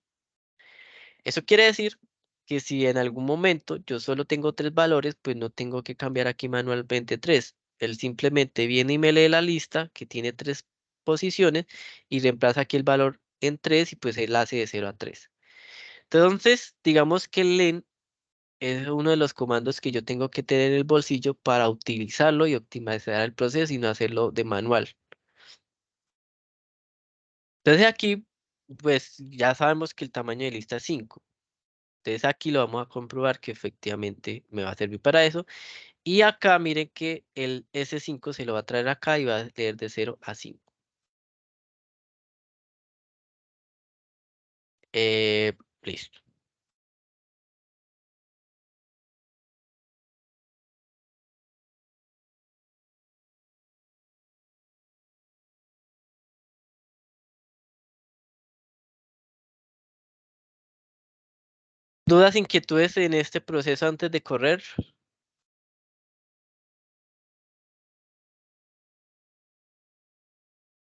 Eso quiere decir que si en algún momento yo solo tengo 3 valores, pues no tengo que cambiar aquí manualmente 3. Él simplemente viene y me lee la lista que tiene 3 posiciones y reemplaza aquí el valor en 3 y pues él hace de 0 a 3. Entonces, digamos que el len es uno de los comandos que yo tengo que tener en el bolsillo para utilizarlo y optimizar el proceso y no hacerlo de manual. Entonces aquí, pues ya sabemos que el tamaño de lista es 5. Entonces aquí lo vamos a comprobar que efectivamente me va a servir para eso. Y acá miren que el S5 se lo va a traer acá y va a leer de 0 a 5. Listo. ¿Dudas, inquietudes en este proceso antes de correr?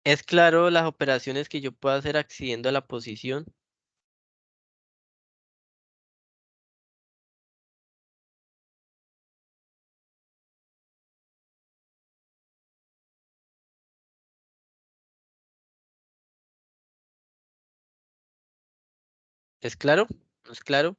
¿Es claro las operaciones que yo puedo hacer accediendo a la posición? ¿Es claro? ¿No es claro?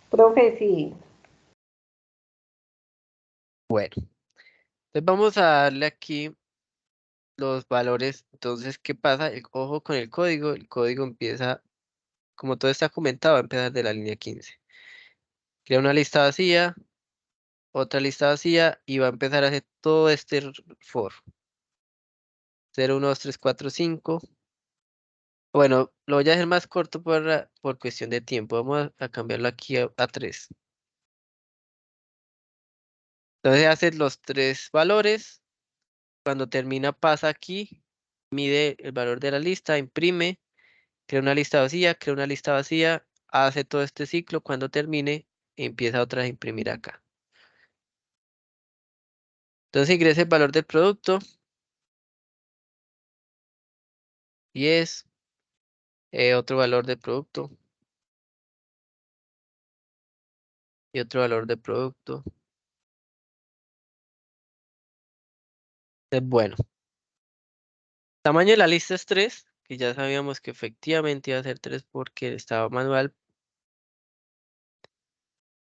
Profe, sí. Bueno, entonces vamos a darle aquí los valores. Entonces, ¿qué pasa? Ojo con el código. El código empieza, como todo está comentado, va a empezar de la línea 15. Crea una lista vacía, otra lista vacía y va a empezar a hacer todo este for. 0, 1, 2, 3, 4, 5. Bueno, lo voy a hacer más corto por cuestión de tiempo. Vamos a cambiarlo aquí a 3. Entonces hace los 3 valores. Cuando termina pasa aquí, mide el valor de la lista, imprime, crea una lista vacía, crea una lista vacía, hace todo este ciclo. Cuando termine, empieza otra vez a imprimir acá. Entonces ingresa el valor del producto. 10. Otro valor del producto. Y otro valor del producto. Bueno. Tamaño de la lista es 3, que ya sabíamos que efectivamente iba a ser 3 porque estaba manual.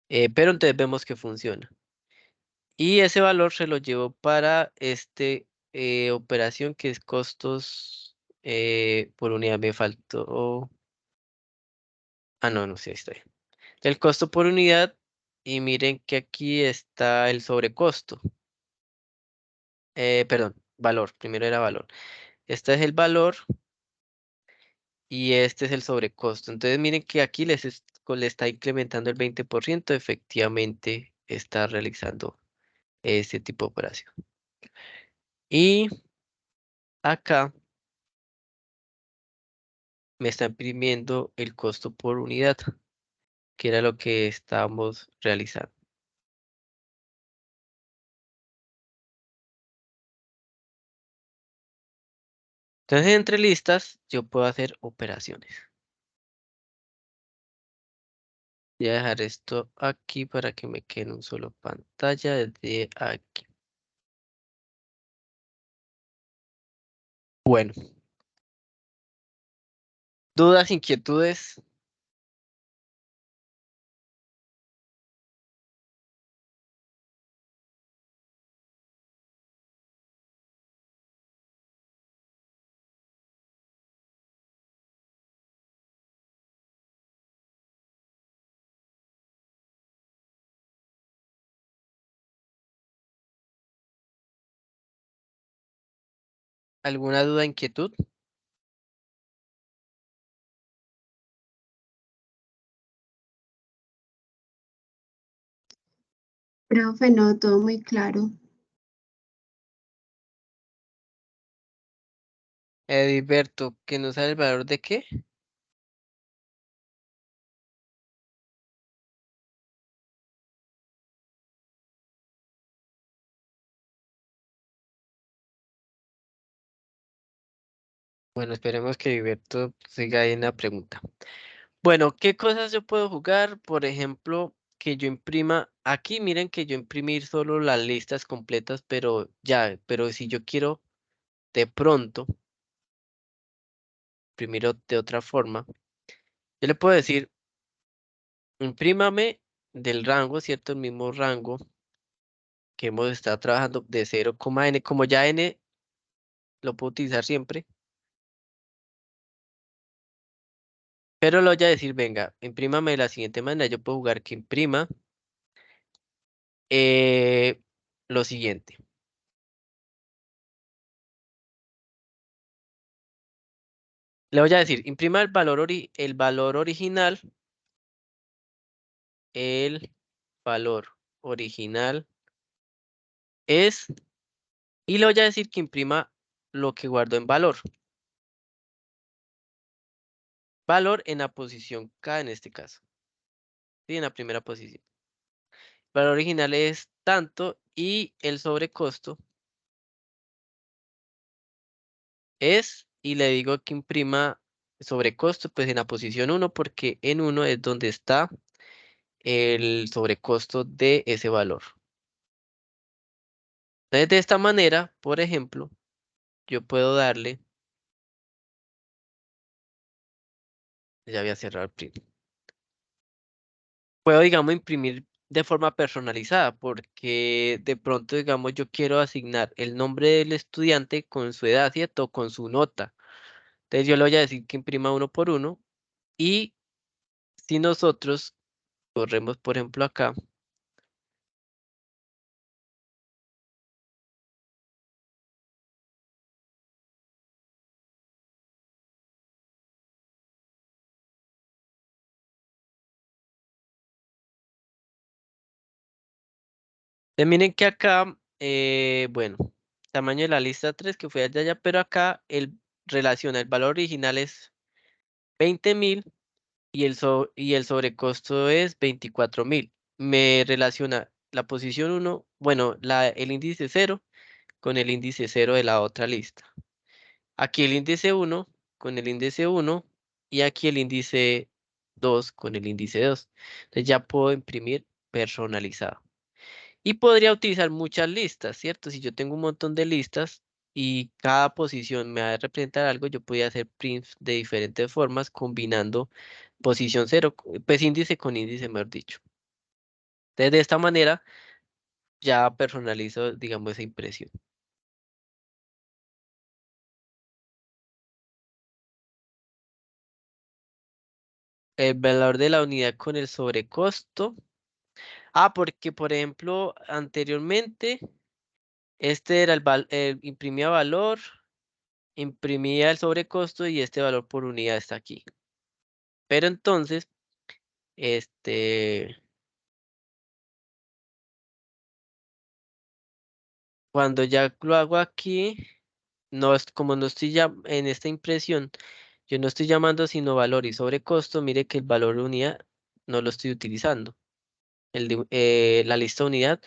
Pero entonces vemos que funciona. Y ese valor se lo llevo para este operación que es costos por unidad. Me faltó. Ah, no, no sé, ahí está bien. El costo por unidad. Y miren que aquí está el sobrecosto. Perdón, valor. Primero era valor. Este es el valor y este es el sobrecosto. Entonces miren que aquí le está incrementando el 20%. Efectivamente está realizando este tipo de operación. Y acá me está imprimiendo el costo por unidad, que era lo que estábamos realizando. Entonces, entre listas, yo puedo hacer operaciones. Voy a dejar esto aquí para que me quede en un solo pantalla desde aquí. Bueno, dudas, inquietudes. ¿Alguna duda, inquietud? Profe, no, todo muy claro. Edilberto, ¿que no sabe el valor de qué? Bueno, esperemos que Edilberto siga ahí en la pregunta. Bueno, ¿qué cosas yo puedo jugar? Por ejemplo, que yo imprima, aquí miren que yo imprimir solo las listas completas, pero ya, pero si yo quiero de pronto imprimir de otra forma, yo le puedo decir, imprímame del rango, ¿cierto? El mismo rango que hemos estado trabajando de 0,n, como ya n lo puedo utilizar siempre, pero lo voy a decir, venga, imprímame de la siguiente manera, yo puedo jugar que imprima lo siguiente. Le voy a decir, imprima el valor original, el valor original es, y le voy a decir que imprima lo que guardó en valor. Valor en la posición K en este caso. Sí, en la primera posición. Valor original es tanto y el sobrecosto es, y le digo que imprima sobrecosto pues en la posición 1 porque en 1 es donde está el sobrecosto de ese valor. Entonces de esta manera, por ejemplo, yo puedo darle, ya voy a cerrar el print. Puedo, digamos, imprimir de forma personalizada porque de pronto, digamos, yo quiero asignar el nombre del estudiante con su edad, ¿cierto? Con su nota. Entonces yo le voy a decir que imprima uno por uno y si nosotros corremos, por ejemplo, acá, miren que acá, bueno, tamaño de la lista 3 que fue allá, pero acá relaciona el valor original es 20.000 y el sobrecosto es 24.000. Me relaciona la posición 1, bueno, el índice 0 con el índice 0 de la otra lista. Aquí el índice 1 con el índice 1 y aquí el índice 2 con el índice 2. Entonces ya puedo imprimir personalizado. Y podría utilizar muchas listas, ¿cierto? Si yo tengo un montón de listas y cada posición me va a representar algo, yo podría hacer prints de diferentes formas combinando posición 0, pues índice con índice, mejor dicho. Entonces de esta manera ya personalizo, digamos, esa impresión. El valor de la unidad con el sobrecosto. Ah, porque por ejemplo, anteriormente, este era imprimía valor, imprimía el sobrecosto y este valor por unidad está aquí. Pero entonces, cuando ya lo hago aquí, no es como no estoy ya en esta impresión, yo no estoy llamando sino valor y sobrecosto, mire que el valor de unidad no lo estoy utilizando. La lista unidad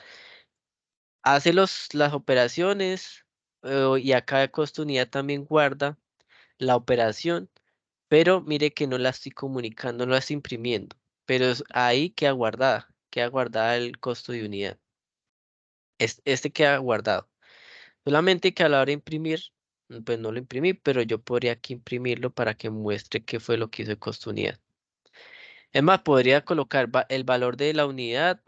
hace las operaciones y acá el costo unidad también guarda la operación, pero mire que no la estoy comunicando, no la estoy imprimiendo, pero ahí queda guardada el costo de unidad. Este queda guardado. Solamente que a la hora de imprimir, pues no lo imprimí, pero yo podría aquí imprimirlo para que muestre qué fue lo que hizo el costo unidad. Es más, podría colocar el valor de la unidad,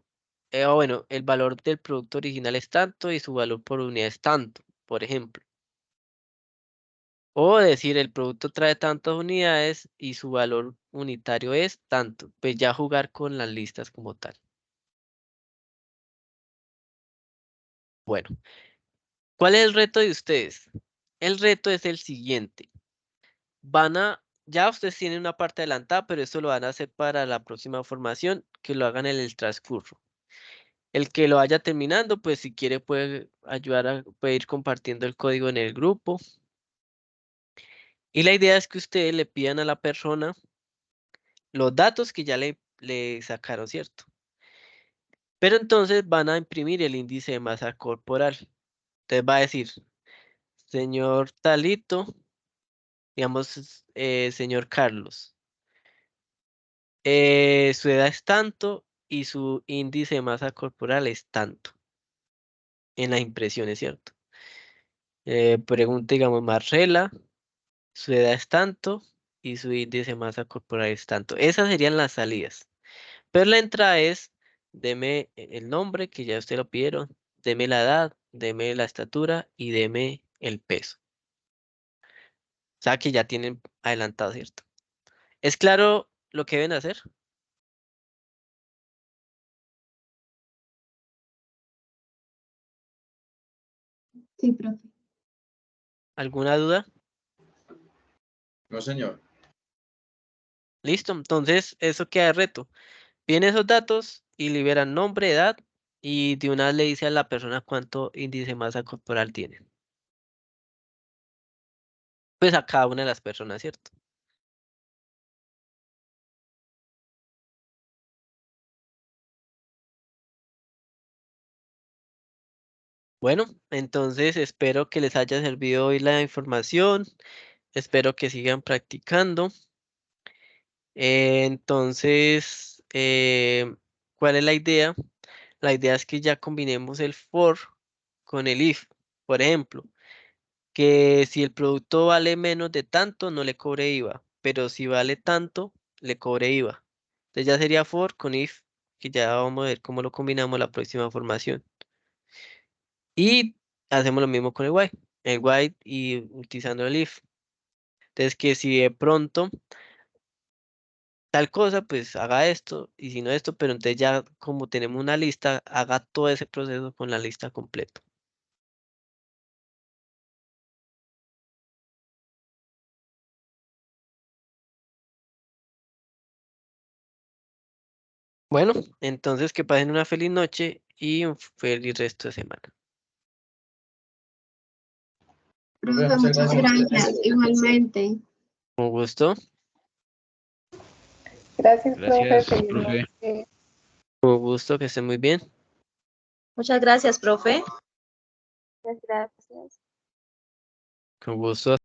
o bueno, el valor del producto original es tanto y su valor por unidad es tanto, por ejemplo. O decir, el producto trae tantas unidades y su valor unitario es tanto. Pues ya jugar con las listas como tal. Bueno, ¿cuál es el reto de ustedes? El reto es el siguiente. Ya ustedes tienen una parte adelantada, pero eso lo van a hacer para la próxima formación, que lo hagan en el transcurso. El que lo vaya terminando, pues si quiere puede puede ir compartiendo el código en el grupo. Y la idea es que ustedes le pidan a la persona los datos que ya le sacaron, ¿cierto? Pero entonces van a imprimir el índice de masa corporal. Entonces va a decir, señor Talito, digamos, señor Carlos. Su edad es tanto y su índice de masa corporal es tanto. En las impresiones, ¿cierto? Pregunta, digamos, Marcela, su edad es tanto y su índice de masa corporal es tanto. Esas serían las salidas. Pero la entrada es, deme el nombre, que ya usted lo pidieron, deme la edad, deme la estatura y deme el peso. O sea que ya tienen adelantado, ¿cierto? ¿Es claro lo que deben hacer? Sí, profe. ¿Alguna duda? No, señor. Listo, entonces eso queda de reto. Vienen esos datos y liberan nombre, edad y de una vez le dice a la persona cuánto índice de masa corporal tiene. Pues a cada una de las personas, ¿cierto? Bueno, entonces espero que les haya servido hoy la información. Espero que sigan practicando. Entonces, ¿cuál es la idea? La idea es que ya combinemos el for con el if. Por ejemplo, que si el producto vale menos de tanto, no le cobre IVA, pero si vale tanto, le cobre IVA. Entonces ya sería for con if, que ya vamos a ver cómo lo combinamos la próxima formación. Y hacemos lo mismo con el while y utilizando el if. Entonces que si de pronto tal cosa, pues haga esto, y si no esto, pero entonces ya como tenemos una lista, haga todo ese proceso con la lista completa. Bueno, entonces que pasen una feliz noche y un feliz resto de semana. Profe, Profe, muchas muchas gracias. gracias. Igualmente. Con gusto, Gracias, profe. Gracias, Feliz profe. noche. con gusto, que estén muy bien. Muchas gracias, profe. Muchas gracias. Con gusto.